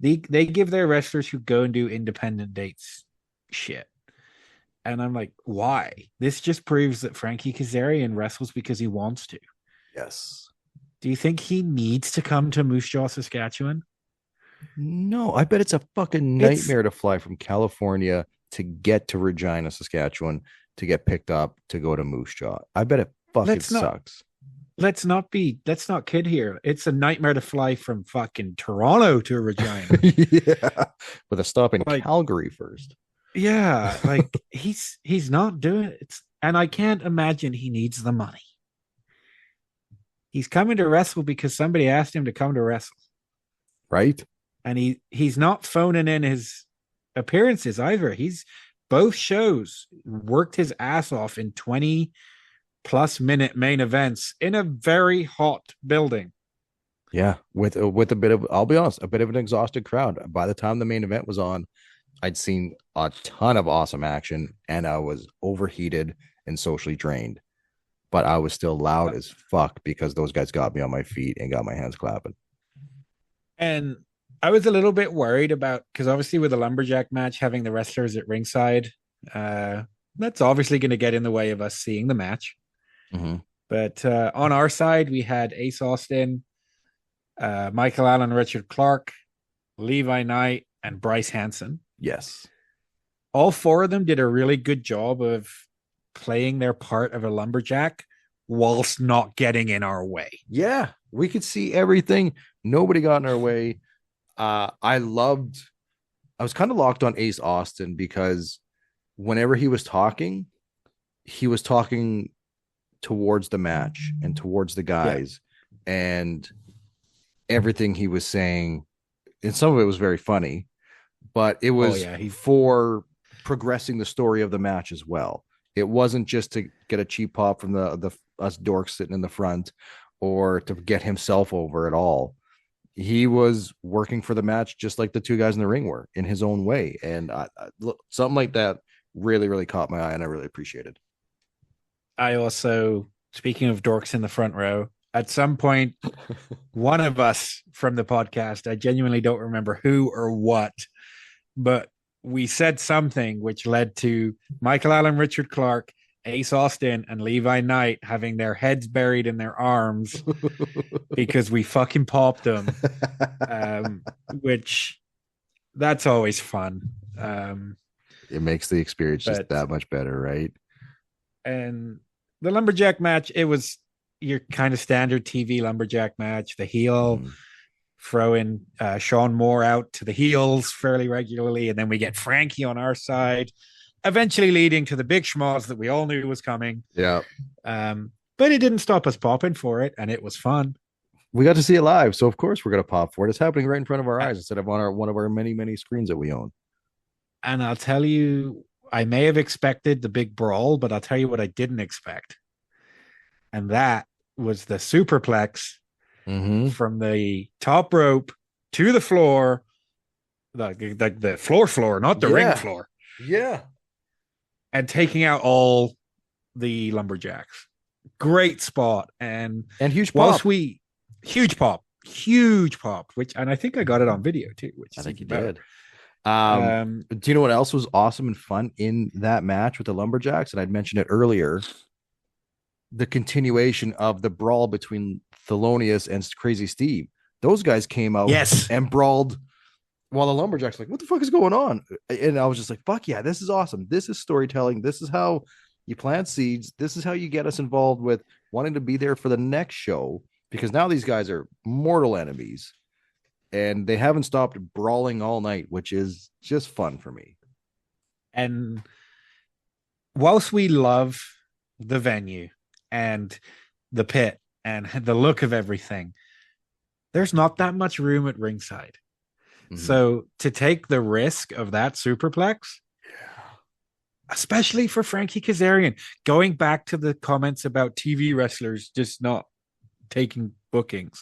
Speaker 10: they give their wrestlers who go and do independent dates shit. And I'm like, why? This just proves that Frankie Kazarian wrestles because he wants to.
Speaker 9: Yes.
Speaker 10: Do you think he needs to come to Moose Jaw, Saskatchewan?
Speaker 9: No, I bet it's a fucking nightmare to fly from California to get to Regina, Saskatchewan, to get picked up to go to Moose Jaw. I bet it fucking sucks.
Speaker 10: Let's not kid here. It's a nightmare to fly from fucking Toronto to Regina.
Speaker 9: Yeah. With a stop in Calgary first.
Speaker 10: Yeah, like he's not doing it. And I can't imagine he needs the money. He's coming to wrestle because somebody asked him to come to wrestle.
Speaker 9: Right.
Speaker 10: And he's not phoning in his appearances either. He's both shows worked his ass off in 20+ minute main events in a very hot building.
Speaker 9: Yeah, with a bit of, I'll be honest, a bit of an exhausted crowd. By the time the main event was on, I'd seen a ton of awesome action, and I was overheated and socially drained. But I was still loud as fuck because those guys got me on my feet and got my hands clapping.
Speaker 10: And I was a little bit worried about, because obviously with the lumberjack match, having the wrestlers at ringside, that's obviously going to get in the way of us seeing the match.
Speaker 9: Mm-hmm.
Speaker 10: But on our side, we had Ace Austin, Michael Allen, Richard Clark, Levi Knight, and Bryce Hansen.
Speaker 9: Yes.
Speaker 10: All four of them did a really good job of playing their part of a lumberjack whilst not getting in our way.
Speaker 9: Yeah, we could see everything. Nobody got in our way. I was kind of locked on Ace Austin because whenever he was talking towards the match and towards the guys, and everything he was saying, and some of it was very funny, but it was for progressing the story of the match as well. It wasn't just to get a cheap pop from the us dorks sitting in the front or to get himself over at all. He was working for the match just like the two guys in the ring were in his own way. And something like that really, really caught my eye, and I really appreciated.
Speaker 10: I also, speaking of dorks in the front row, at some point, one of us from the podcast, I genuinely don't remember who or what, but we said something which led to Michael Allen, Richard Clark, Ace Austin, and Levi Knight having their heads buried in their arms because we fucking popped them, which that's always fun.
Speaker 9: It makes the experience just that much better, right?
Speaker 10: And the lumberjack match, it was your kind of standard TV lumberjack match. The heel throwing Sean Moore out to the heels fairly regularly, and then we get Frankie on our side, eventually leading to the big schmoz that we all knew was coming.
Speaker 9: Yeah.
Speaker 10: But it didn't stop us popping for it, and it was fun.
Speaker 9: We got to see it live, so of course we're going to pop for it. It's happening right in front of our eyes instead of on one of our many, many screens that we own.
Speaker 10: And I'll tell you, I may have expected the big brawl, but I'll tell you what I didn't expect. And that was the superplex from the top rope to the floor, the floor, not the ring floor.
Speaker 9: Yeah.
Speaker 10: And taking out all the lumberjacks. Great spot. And
Speaker 9: huge pop.
Speaker 10: Huge pop, and I think I got it on video too, which
Speaker 9: I think you
Speaker 10: better.
Speaker 9: did. Do you know what else was awesome and fun in that match with the lumberjacks? And I'd mentioned it earlier. The continuation of the brawl between Thelonious and Crazy Steve. Those guys came out and brawled while the lumberjacks like, what the fuck is going on? And I was just like, fuck yeah, this is awesome. This is storytelling. This is how you plant seeds. This is how you get us involved with wanting to be there for the next show, because now these guys are mortal enemies and they haven't stopped brawling all night, which is just fun for me.
Speaker 10: And whilst we love the venue and the pit and the look of everything, there's not that much room at ringside. So to take the risk of that superplex, especially for Frankie Kazarian, going back to the comments about TV wrestlers just not taking bookings,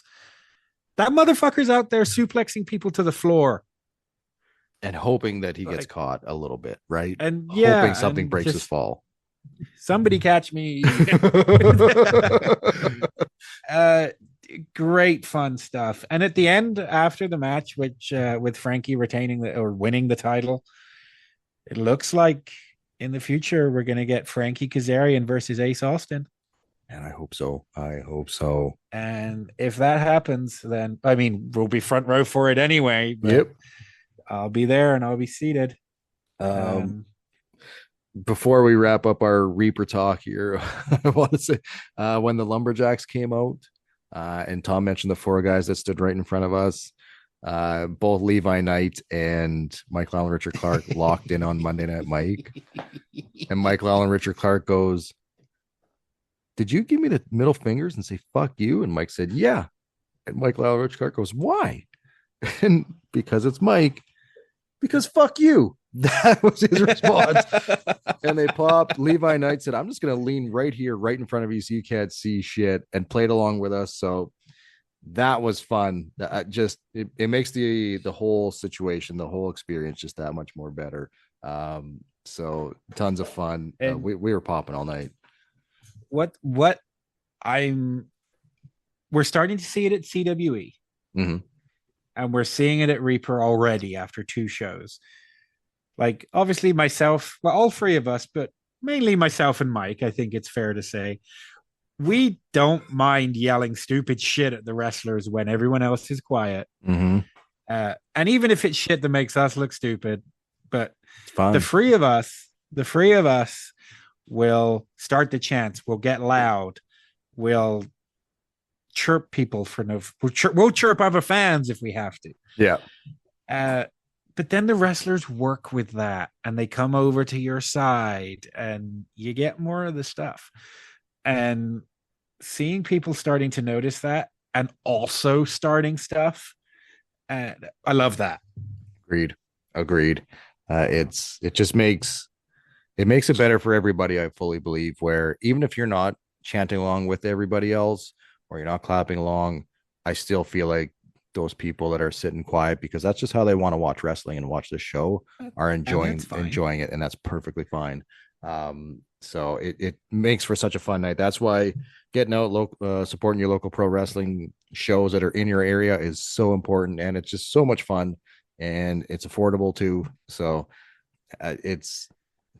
Speaker 10: that motherfucker's out there suplexing people to the floor
Speaker 9: and hoping that he gets caught a little bit, right?
Speaker 10: And
Speaker 9: hoping something breaks his fall.
Speaker 10: Somebody catch me. Great fun stuff. And at the end, after the match, which with Frankie retaining winning the title, it looks like in the future we're going to get Frankie Kazarian versus Ace Austin.
Speaker 9: And I hope so.
Speaker 10: And if that happens, then I mean, we'll be front row for it anyway.
Speaker 9: Yep.
Speaker 10: I'll be there and I'll be seated.
Speaker 9: Before we wrap up our Reaper talk here, I want to say when the lumberjacks came out, and Tom mentioned the four guys that stood right in front of us, both Levi Knight and Michael Allen Richard Clark locked in on Monday Night Mike. And Michael Allen Richard Clark goes, "Did you give me the middle fingers and say fuck you?" And Mike said, "Yeah." And Michael Allen Richard Clark goes, "Why?" And because it's Mike, because fuck you. That was his response. And they popped. Levi Knight said, "I'm just going to lean right here, right in front of you so you can't see shit," and played along with us. So that was fun. It makes the whole situation, the whole experience just that much more better. So tons of fun. We were popping all night.
Speaker 10: We're starting to see it at CWE. And we're seeing it at Reaper already after 2 shows. Like, obviously myself, well, all 3 of us, but mainly myself and Mike, I think it's fair to say, we don't mind yelling stupid shit at the wrestlers when everyone else is quiet. And even if it's shit that makes us look stupid, but the 3 of us will start the chants, we'll get loud, we'll chirp people we'll chirp other fans if we have to. But then the wrestlers work with that and they come over to your side and you get more of the stuff. and seeing people starting to notice that and also starting stuff, and I love that.
Speaker 9: Agreed. It just makes it better for everybody. I fully believe, where even if you're not chanting along with everybody else or you're not clapping along, I still feel like those people that are sitting quiet because that's just how they want to watch wrestling and watch the show are enjoying it, and that's perfectly fine. So it makes for such a fun night. That's why getting out, supporting your local pro wrestling shows that are in your area is so important, and it's just so much fun, and it's affordable too. So it's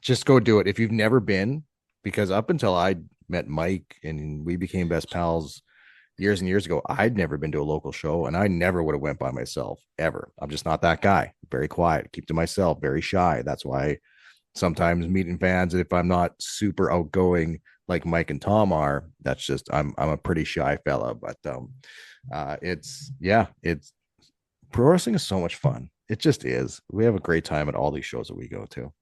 Speaker 9: just go do it if you've never been, because up until I met Mike and we became best pals years and years ago, I'd never been to a local show, and I never would have went by myself ever. I'm just not that guy. Very quiet, keep to myself, very shy. That's why sometimes meeting fans, if I'm not super outgoing like Mike and Tom are, that's just I'm a pretty shy fella. But it's pro wrestling is so much fun. It just is. We have a great time at all these shows that we go to.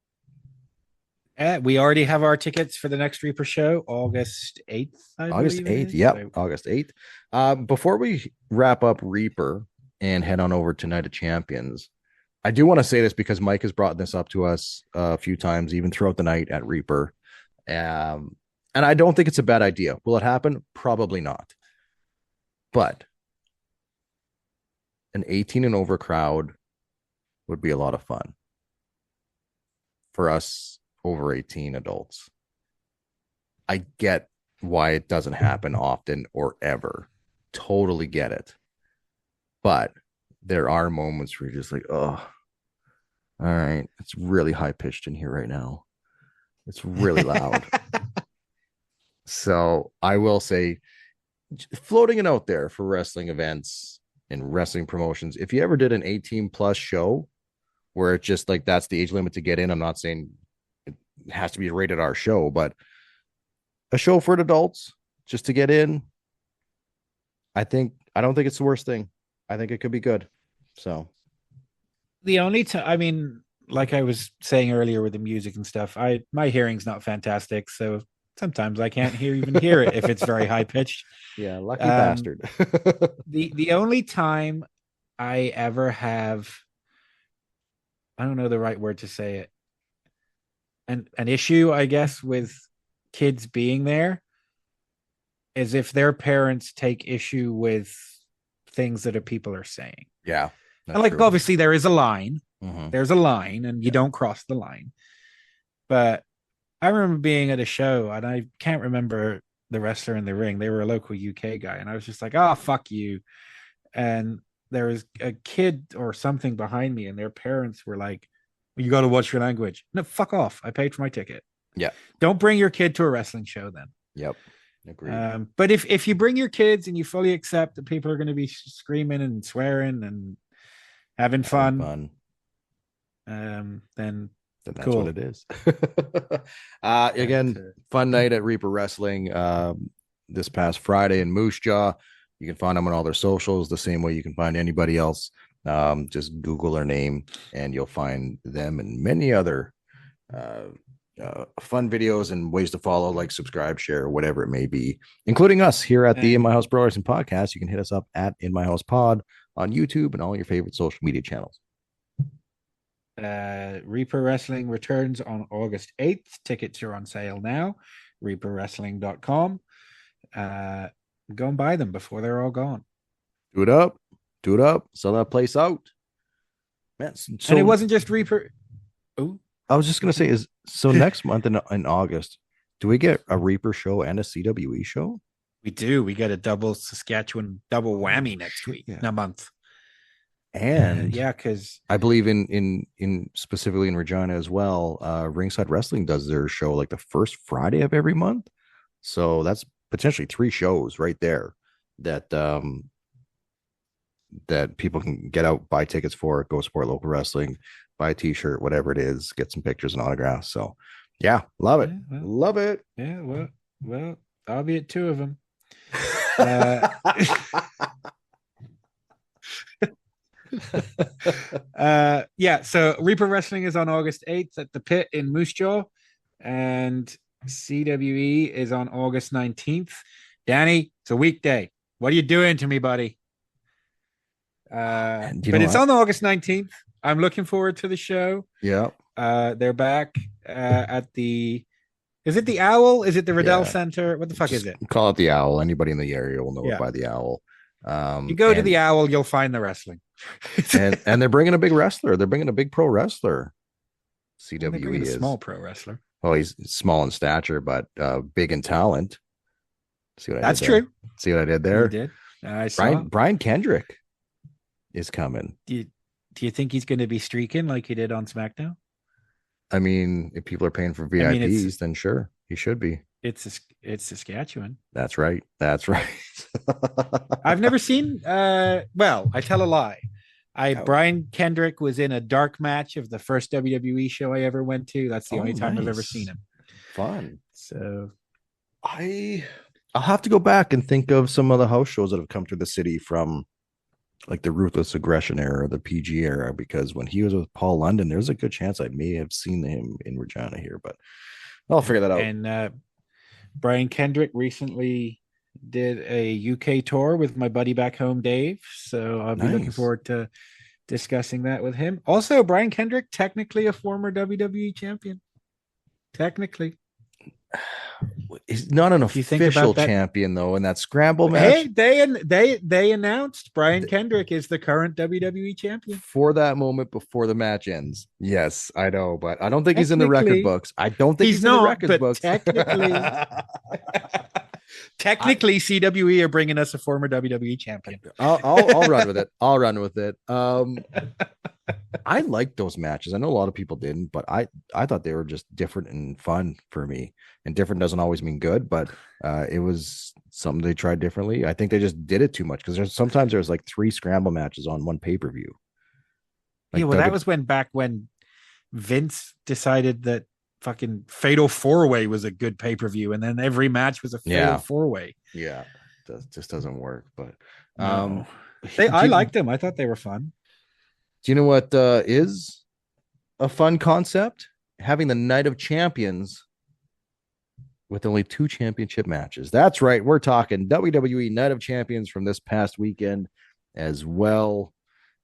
Speaker 10: We already have our tickets for the next Reaper show, August 8th.
Speaker 9: August 8th. Yep. August 8th. Before we wrap up Reaper and head on over to Night of Champions, I do want to say this because Mike has brought this up to us a few times, even throughout the night at Reaper. And I don't think it's a bad idea. Will it happen? Probably not. But an 18 and over crowd would be a lot of fun for us over 18 adults. I get why it doesn't happen often or ever. Totally get it. But there are moments where you're just like, oh, all right, it's really high pitched in here right now. It's really loud. So I will say, floating it out there for wrestling events and wrestling promotions, if you ever did an 18 plus show where it's just like that's the age limit to get in, I'm not saying it has to be a rated R show, but a show for adults just to get in, I don't think it's the worst thing. I think it could be good. So
Speaker 10: the only time, I mean, like I was saying earlier with the music and stuff, my hearing's not fantastic, so sometimes I can't even hear it if it's very high pitched.
Speaker 9: Yeah, lucky bastard.
Speaker 10: The only time I ever have, I don't know the right word to say it, an issue, I guess, with kids being there is if their parents take issue with things that people are saying.
Speaker 9: Yeah.
Speaker 10: And like, true. Obviously there is a line.
Speaker 9: Mm-hmm.
Speaker 10: There's a line and you don't cross the line. But I remember being at a show and I can't remember the wrestler in the ring. They were a local UK guy. And I was just like, oh, fuck you. And there was a kid or something behind me and their parents were like, you got to watch your language. No, fuck off. I paid for my ticket.
Speaker 9: Yeah.
Speaker 10: Don't bring your kid to a wrestling show then.
Speaker 9: Yep. Agreed.
Speaker 10: But if you bring your kids and you fully accept that people are going to be screaming and swearing and having fun, then
Speaker 9: that's
Speaker 10: cool.
Speaker 9: what it is. Again, fun night at Reaper Wrestling this past Friday in Moose Jaw. You can find them on all their socials the same way you can find anybody else. Just Google their name and you'll find them and many other fun videos and ways to follow, like subscribe, share, whatever it may be, including us here at the In My House Pro Wrestling Podcast. You can hit us up at In My House Pod on YouTube and all your favorite social media channels.
Speaker 10: Reaper Wrestling returns on August 8th. Tickets are on sale now. ReaperWrestling.com. Go and buy them before they're all gone.
Speaker 9: Do it up. Sell that place out. Man, so,
Speaker 10: and it wasn't just Reaper. Oh,
Speaker 9: I was just gonna say, next month in August, do we get a Reaper show and a CWE show?
Speaker 10: We do. We get a double Saskatchewan double whammy next week, in a month.
Speaker 9: And
Speaker 10: yeah, because
Speaker 9: I believe in specifically in Regina as well, Ringside Wrestling does their show like the first Friday of every month. So that's potentially 3 shows right there that that people can get out, buy tickets for, go support local wrestling, buy a t-shirt, whatever it is, get some pictures and autographs. So yeah, love it.
Speaker 10: Yeah, well,
Speaker 9: love it.
Speaker 10: Yeah, well, I'll be at 2 of them. Yeah, so Reaper Wrestling is on August 8th at the Pit in Moose Jaw, and CWE is on August 19th. Danny, it's a weekday. What are you doing to me, buddy? But it's on August 19th. I'm looking forward to the show.
Speaker 9: Yeah.
Speaker 10: They're back at the. Is it the Owl? Is it the Riddell
Speaker 9: Yeah.
Speaker 10: Center? What the fuck
Speaker 9: Just
Speaker 10: is it?
Speaker 9: call it the Owl. Anybody in the area will know
Speaker 10: Yeah.
Speaker 9: it by the Owl.
Speaker 10: You go to the Owl, you'll find the wrestling.
Speaker 9: and they're bringing a big wrestler. They're bringing a big pro wrestler.
Speaker 10: They're
Speaker 9: CWE
Speaker 10: bringing a
Speaker 9: is
Speaker 10: small pro wrestler.
Speaker 9: well, he's small in stature, but big in talent. See what I
Speaker 10: That's
Speaker 9: did there?
Speaker 10: true.
Speaker 9: See what I did
Speaker 10: You
Speaker 9: there?
Speaker 10: did. I saw.
Speaker 9: Brian Kendrick is coming.
Speaker 10: Do you think he's going to be streaking like he did on SmackDown?
Speaker 9: I mean, if people are paying for VIPs,
Speaker 10: I mean,
Speaker 9: then sure, he should be.
Speaker 10: It's Saskatchewan.
Speaker 9: That's right. That's right.
Speaker 10: I've never seen. Well, I tell a lie. Brian Kendrick was in a dark match of the first WWE show I ever went to. That's the only time I've ever
Speaker 9: nice.
Speaker 10: seen him.
Speaker 9: Fun.
Speaker 10: So
Speaker 9: I'll have to go back and think of some of the house shows that have come to the city from like the Ruthless Aggression era, the PG era, because when he was with Paul London, there's a good chance I may have seen him in Regina here, but I'll figure that out.
Speaker 10: And Brian Kendrick recently did a UK tour with my buddy back home, Dave. So I'll be looking
Speaker 9: Nice.
Speaker 10: forward to discussing that with him. Also, Brian Kendrick, technically a former WWE champion. Technically.
Speaker 9: He's not an
Speaker 10: you think
Speaker 9: official
Speaker 10: about that-
Speaker 9: champion though in that scramble match.
Speaker 10: Hey, they announced Brian Kendrick is the current WWE champion.
Speaker 9: For that moment before the match ends. Yes, I know, but I don't think he's in the record
Speaker 10: Technically-
Speaker 9: books. I don't think
Speaker 10: He's
Speaker 9: he's in the
Speaker 10: not,
Speaker 9: record
Speaker 10: but
Speaker 9: books.
Speaker 10: Technically, CWE are bringing us a former WWE champion.
Speaker 9: I'll run with it. I'll run with it. I liked those matches. I know a lot of people didn't, but I thought they were just different and fun for me. And different doesn't always mean good, but it was something they tried differently. I think they just did it too much because there's like 3 scramble matches on one pay-per-view.
Speaker 10: Yeah, well, that was back when Vince decided that fucking Fatal 4-Way was a good pay-per-view, and then every match was a Fatal 4-Way.
Speaker 9: Yeah, that just doesn't work. But
Speaker 10: No. I liked them. I thought they were fun.
Speaker 9: Do you know what is a fun concept? Having the Night of Champions with only 2 championship matches. That's right. We're talking WWE Night of Champions from this past weekend as well.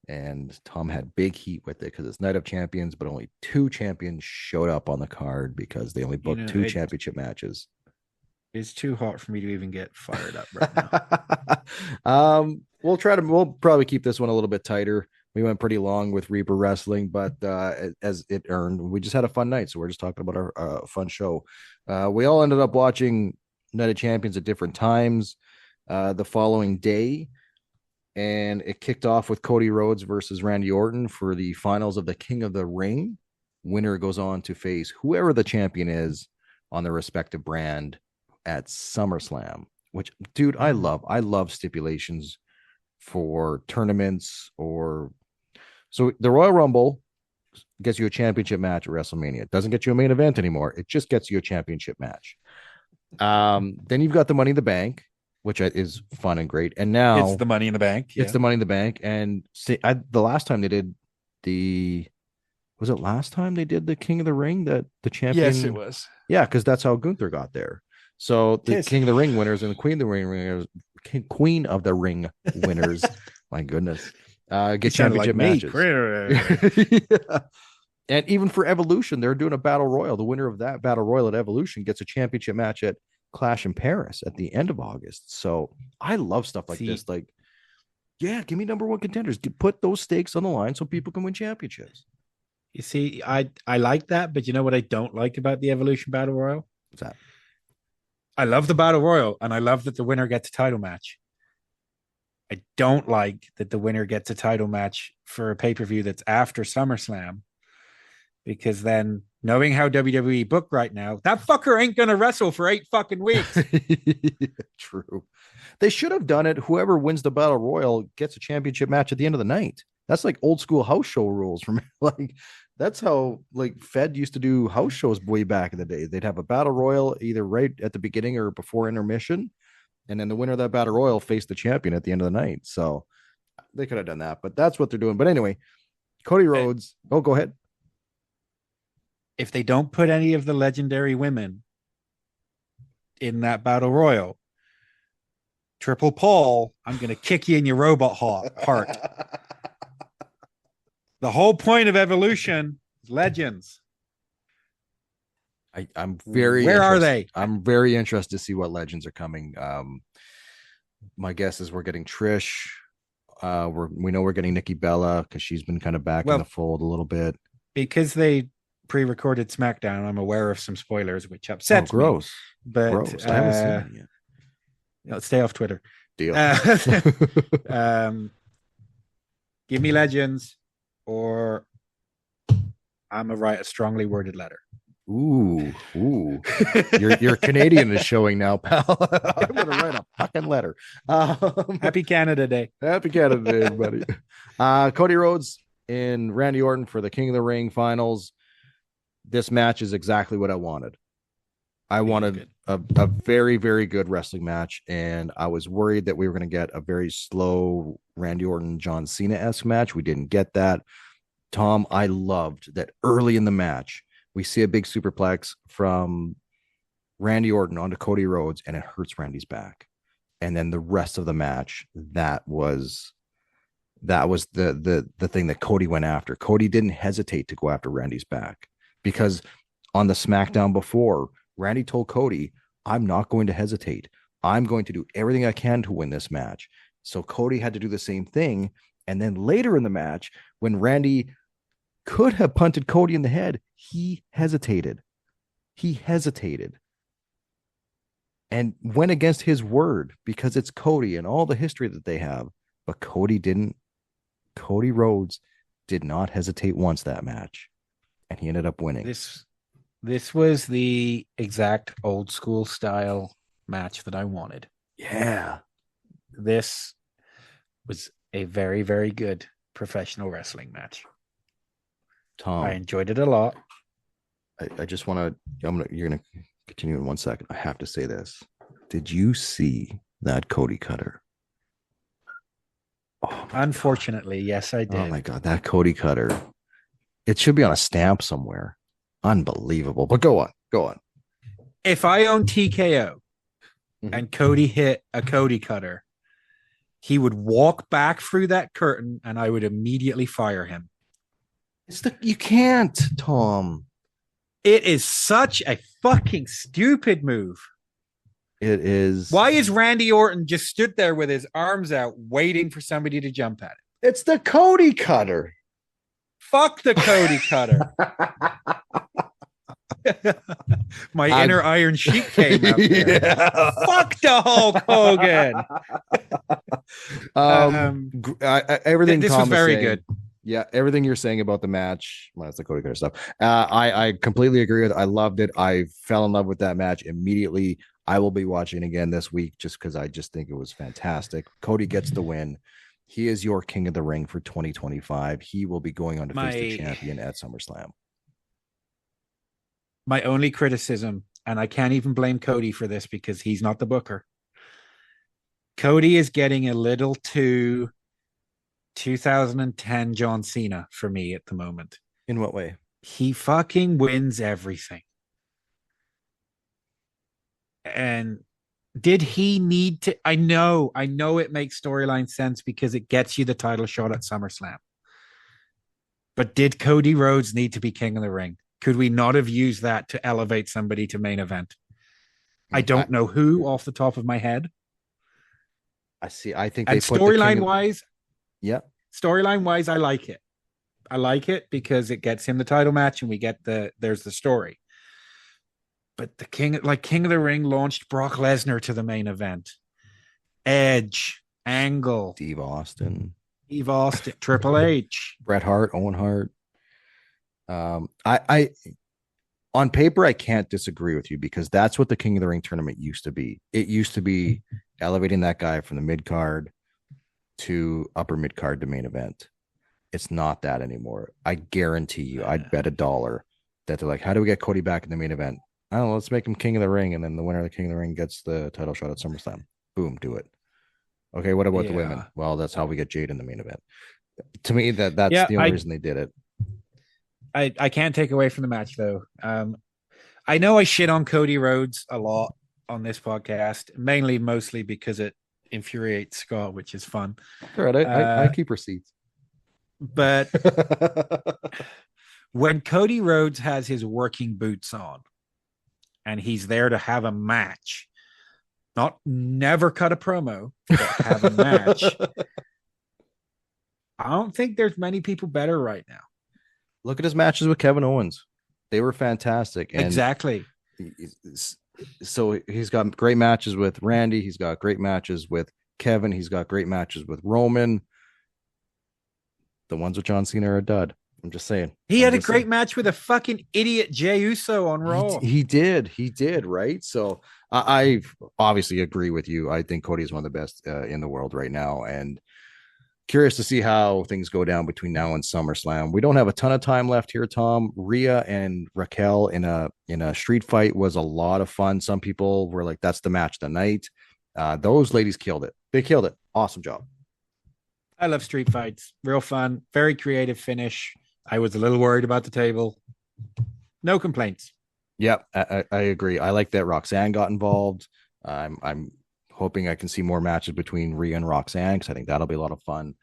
Speaker 9: And Tom had big heat with it because it's Night of Champions, but only 2 champions showed up on the card because they only booked 2 championship matches.
Speaker 10: It's too hot for me to even get fired up right
Speaker 9: now. We'll probably keep this one a little bit tighter. We went pretty long with Reaper Wrestling, but as it earned, we just had a fun night. So we're just talking about our fun show. We all ended up watching Night of Champions at different times the following day. And it kicked off with Cody Rhodes versus Randy Orton for the finals of the King of the Ring. Winner goes on to face whoever the champion is on their respective brand at SummerSlam, which, dude, I love stipulations for tournaments so the Royal Rumble gets you a championship match at WrestleMania. It doesn't get you a main event anymore. It just gets you a championship match. Then you've got the Money in the Bank, which is fun and great. And now
Speaker 10: it's the Money in the Bank.
Speaker 9: It's the Money in the Bank. And the last time they did was it last time they did the King of the Ring, that the champion?
Speaker 10: Yes, it was.
Speaker 9: Yeah, because that's how Gunther got there. So the King of the Ring winners and the Queen of the Ring winners, Queen of the Ring winners, my goodness, get championship matches. Yeah. And even for Evolution, they're doing a battle royal. The winner of that battle royal at Evolution gets a championship match at Clash in Paris at the end of August. So I love stuff like this. Like, yeah, give me number 1 contenders. Put those stakes on the line so people can win championships.
Speaker 10: You see, I like that, but you know what I don't like about the Evolution Battle Royal?
Speaker 9: What's that?
Speaker 10: I love the Battle Royal, and I love that the winner gets a title match. I don't like that the winner gets a title match for a pay-per-view that's after SummerSlam, because then, knowing how WWE book right now, that fucker ain't gonna wrestle for 8 fucking weeks.
Speaker 9: True. They should have done it. Whoever wins the Battle Royal gets a championship match at the end of the night. That's like old school house show rules. From like, that's how like Fed used to do house shows way back in the day. They'd have a Battle Royal either right at the beginning or before intermission, and then the winner of that Battle Royal faced the champion at the end of the night. So they could have done that, but that's what they're doing. But anyway, Cody Rhodes. Oh, go ahead.
Speaker 10: If they don't put any of the legendary women in that battle royal. Triple Paul, I'm going to kick you in your robot heart. The whole point of Evolution is legends.
Speaker 9: I'm very.
Speaker 10: Where are they?
Speaker 9: I'm very interested to see what legends are coming. My guess is we're getting Trish. We know we're getting Nikki Bella because she's been kind of back in the fold a little bit.
Speaker 10: Because they pre-recorded SmackDown, I'm aware of some spoilers, which upsets me.
Speaker 9: Gross.
Speaker 10: But
Speaker 9: gross. I haven't seen it yet.
Speaker 10: Stay off Twitter.
Speaker 9: Deal.
Speaker 10: Give me legends, or I'm gonna write a strongly worded letter.
Speaker 9: Ooh. Your Canadian is showing now, pal. I'm gonna write a fucking letter.
Speaker 10: Happy Canada Day.
Speaker 9: Happy Canada Day, everybody. Cody Rhodes and Randy Orton for the King of the Ring finals. This match is exactly what I wanted. I wanted a very, very good wrestling match, and I was worried that we were going to get a very slow Randy Orton, John Cena-esque match. We didn't get that. Tom, I loved that early in the match, we see a big superplex from Randy Orton onto Cody Rhodes, and it hurts Randy's back. And then the rest of the match, that was the thing that Cody went after. Cody didn't hesitate to go after Randy's back, because on the SmackDown before, Randy told Cody, I'm not going to hesitate. I'm going to do everything I can to win this match. So Cody had to do the same thing. And then later in the match, when Randy could have punted Cody in the head, he hesitated. And went against his word, because it's Cody and all the history that they have. But Cody didn't. Cody Rhodes did not hesitate once that match. And he ended up winning.
Speaker 10: This was the exact old school style match that I wanted.
Speaker 9: Yeah.
Speaker 10: This was a very, very good professional wrestling match.
Speaker 9: Tom,
Speaker 10: I enjoyed it a lot.
Speaker 9: I just want to, you're going to continue in 1 second. I have to say this. Did you see that Cody cutter?
Speaker 10: Oh, unfortunately, yes, I did.
Speaker 9: Oh my God, that Cody cutter. It should be on a stamp somewhere. Unbelievable. But go on.
Speaker 10: If I owned TKO and Cody hit a Cody cutter, he would walk back through that curtain and I would immediately fire him.
Speaker 9: You can't, Tom.
Speaker 10: It is such a fucking stupid move.
Speaker 9: It is.
Speaker 10: Why is Randy Orton just stood there with his arms out waiting for somebody to jump at it?
Speaker 9: It's the Cody cutter.
Speaker 10: Fuck the Cody cutter. My inner Iron Sheik came up there. Yeah. Fuck the Hulk Hogan.
Speaker 9: Everything
Speaker 10: this
Speaker 9: Tom
Speaker 10: was very
Speaker 9: saying,
Speaker 10: good.
Speaker 9: Yeah, everything you're saying about the match, well, it's the Cody cutter stuff. I completely agree with it. I loved it. I fell in love with that match immediately. I will be watching again this week just because I just think it was fantastic. Cody gets the win. He is your King of the Ring for 2025. He will be going on to face the champion at SummerSlam.
Speaker 10: My only criticism, and I can't even blame Cody for this because he's not the booker. Cody is getting a little too 2010 John Cena for me at the moment.
Speaker 9: In what way?
Speaker 10: He fucking wins everything. And did he need to? I know it makes storyline sense because it gets you the title shot at SummerSlam. But did Cody Rhodes need to be King of the Ring? Could we not have used that to elevate somebody to main event? I don't know who off the top of my head.
Speaker 9: I see. I think
Speaker 10: and storyline wise,
Speaker 9: yeah.
Speaker 10: Storyline wise, I like it. I like it because it gets him the title match and we get there's the story. But the King of the Ring launched Brock Lesnar to the main event. Edge, Angle,
Speaker 9: Steve Austin,
Speaker 10: Triple H,
Speaker 9: Bret Hart, Owen Hart. I on paper, I can't disagree with you because that's what the King of the Ring tournament used to be. It used to be elevating that guy from the mid card to upper mid card to main event. It's not that anymore. I guarantee you, I'd bet $1 that they're like, how do we get Cody back in the main event? I don't know. Let's make him King of the Ring, and then the winner of the King of the Ring gets the title shot at SummerSlam. Boom, do it. Okay, what about the women? Well, that's how we get Jade in the main event. To me, that's the only reason they did it.
Speaker 10: I can't take away from the match though. I know I shit on Cody Rhodes a lot, on this podcast, mostly because it infuriates Scott, which is fun.
Speaker 9: All right, I keep receipts.
Speaker 10: But when Cody Rhodes has his working boots on and he's there to have a match, never cut a promo, but have a match, I don't think there's many people better right now.
Speaker 9: Look at his matches with Kevin Owens. They were fantastic. And
Speaker 10: exactly.
Speaker 9: So he's got great matches with Randy. He's got great matches with Kevin. He's got great matches with Roman. The ones with John Cena are a dud. I'm just saying.
Speaker 10: He had a great match with a fucking idiot Jey Uso on Raw.
Speaker 9: He did, right? So I obviously agree with you. I think Cody is one of the best in the world right now, and curious to see how things go down between now and SummerSlam. We don't have a ton of time left here, Tom. Rhea and Raquel in a street fight was a lot of fun. Some people were like, "That's the match of the night." Those ladies killed it. They killed it. Awesome job.
Speaker 10: I love street fights. Real fun. Very creative finish. I was a little worried about the table. No complaints.
Speaker 9: Yep, I agree. I like that Roxanne got involved. I'm hoping I can see more matches between Rhea and Roxanne because I think that'll be a lot of fun.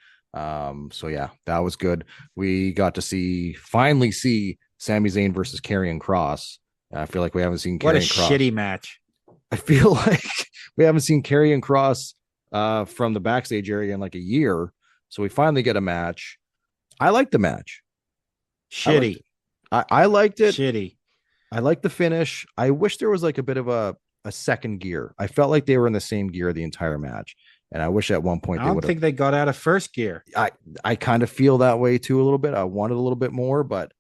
Speaker 9: So yeah, that was good. We got to finally see Sami Zayn versus Karrion Kross. I feel like we haven't seen
Speaker 10: What a
Speaker 9: Karrion Kross.
Speaker 10: shitty match.
Speaker 9: I feel like we haven't seen Karrion Kross from the backstage area in like a year. So we finally get a match. I like the match.
Speaker 10: Shitty.
Speaker 9: I liked it.
Speaker 10: Shitty.
Speaker 9: I like the finish. I wish there was like a bit of a second gear. I felt like they were in the same gear the entire match. And I wish at one point
Speaker 10: I
Speaker 9: they
Speaker 10: don't
Speaker 9: would
Speaker 10: think they got out of first gear.
Speaker 9: I kind of feel that way too a little bit. I wanted a little bit more, but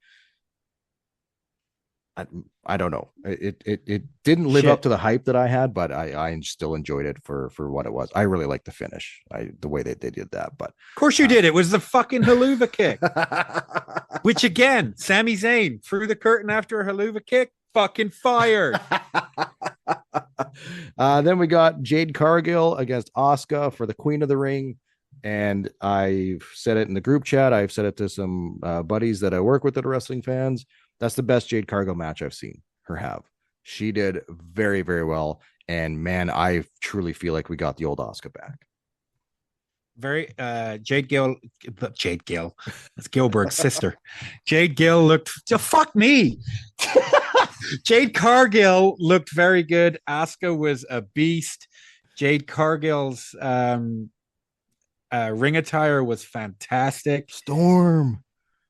Speaker 9: I don't know. It didn't live up to the hype that I had, but I still enjoyed it for what it was. I really liked the finish. The way that they did that, but
Speaker 10: of course you did. It was the fucking haluva kick, which again, Sami Zayn through the curtain after a haluva kick, fucking fired.
Speaker 9: Then we got Jade Cargill against Asuka for the Queen of the Ring. And I've said it in the group chat. I've said it to some buddies that I work with that are wrestling fans. That's the best Jade Cargill match I've seen her have. She did very, very well. And man, I truly feel like we got the old Asuka back.
Speaker 10: Very Jade Gill. That's Gilbert's sister. Jade Gill looked fuck me. Jade Cargill looked very good. Asuka was a beast. Jade Cargill's ring attire was fantastic.
Speaker 9: Storm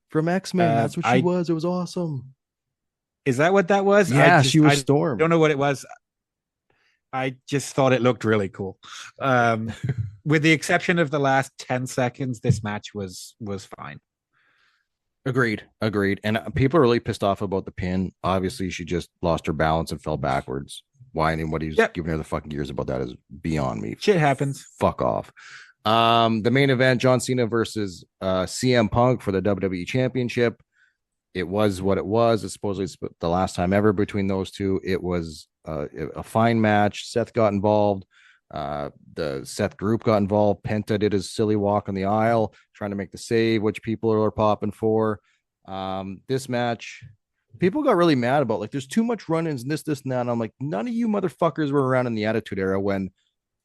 Speaker 9: from X-Men. That's what she was. It was awesome.
Speaker 10: Is that what that was?
Speaker 9: Yeah, she was Storm.
Speaker 10: I don't know what it was. I just thought it looked really cool. With the exception of the last 10 seconds, this match was fine.
Speaker 9: Agreed. And people are really pissed off about the pin. Obviously, she just lost her balance and fell backwards. Why anybody's giving her the fucking gears about that is beyond me.
Speaker 10: Shit happens.
Speaker 9: Fuck off. The main event, John Cena versus CM Punk for the WWE Championship. It was what it was. It's supposedly the last time ever between those two. It was a fine match. Seth got involved. The Seth group got involved. Penta did his silly walk on the aisle, trying to make the save, which people are popping for. This match, people got really mad about. Like, there's too much run-ins and this, and that. And I'm like, none of you motherfuckers were around in the Attitude Era when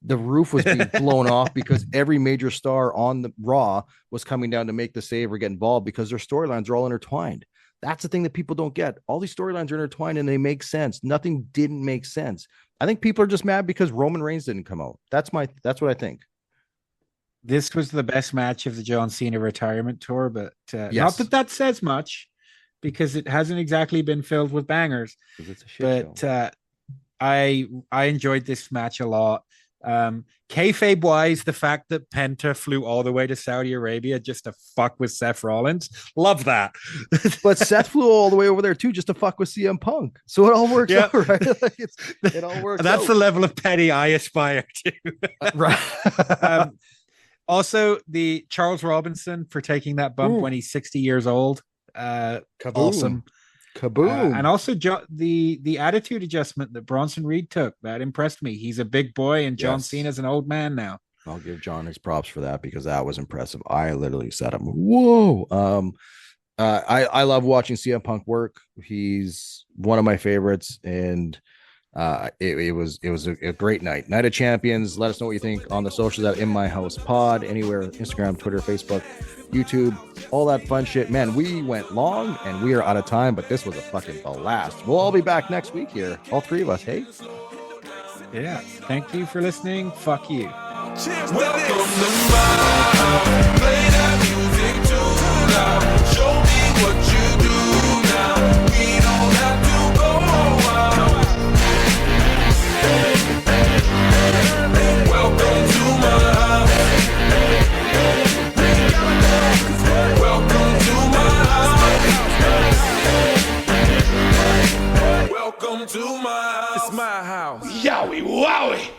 Speaker 9: the roof was being blown off because every major star on the Raw was coming down to make the save or get involved because their storylines are all intertwined. That's the thing that people don't get. All these storylines are intertwined and they make sense. Nothing didn't make sense. I think people are just mad because Roman Reigns didn't come out. That's what I think.
Speaker 10: This was the best match of the John Cena retirement tour, but
Speaker 9: yes.
Speaker 10: Not that says much because it hasn't exactly been filled with bangers.
Speaker 9: It's a shit show.
Speaker 10: I enjoyed this match a lot. Kayfabe wise, the fact that Penta flew all the way to Saudi Arabia just to fuck with Seth Rollins, love that.
Speaker 9: But Seth flew all the way over there too just to fuck with CM Punk, so it all works out, right? Like it all works.
Speaker 10: That's the level of petty I aspire to.
Speaker 9: Right.
Speaker 10: Also, the Charles Robinson for taking that bump when he's 60 years old. Awesome.
Speaker 9: Kaboom.
Speaker 10: And also the attitude adjustment that Bronson Reed took, that impressed me. He's a big boy and John Cena's an old man now.
Speaker 9: I'll give John his props for that because that was impressive. I literally said, whoa. I love watching CM Punk work. He's one of my favorites, and It was a great night of champions. Let us know what you think on the socials at In My House Pod, anywhere, Instagram, Twitter, Facebook, YouTube, all that fun shit. Man, we went long and we are out of time, but this was a fucking blast. We'll all be back next week here, all three of us. Hey,
Speaker 10: Yeah. Thank you for listening. Fuck you.
Speaker 5: Welcome to my house. Play that music too loud. Show me what you do now. We don't have to go out. Welcome to my house. Welcome to my house. Welcome to my house. It's my house.
Speaker 4: Yowie wowie!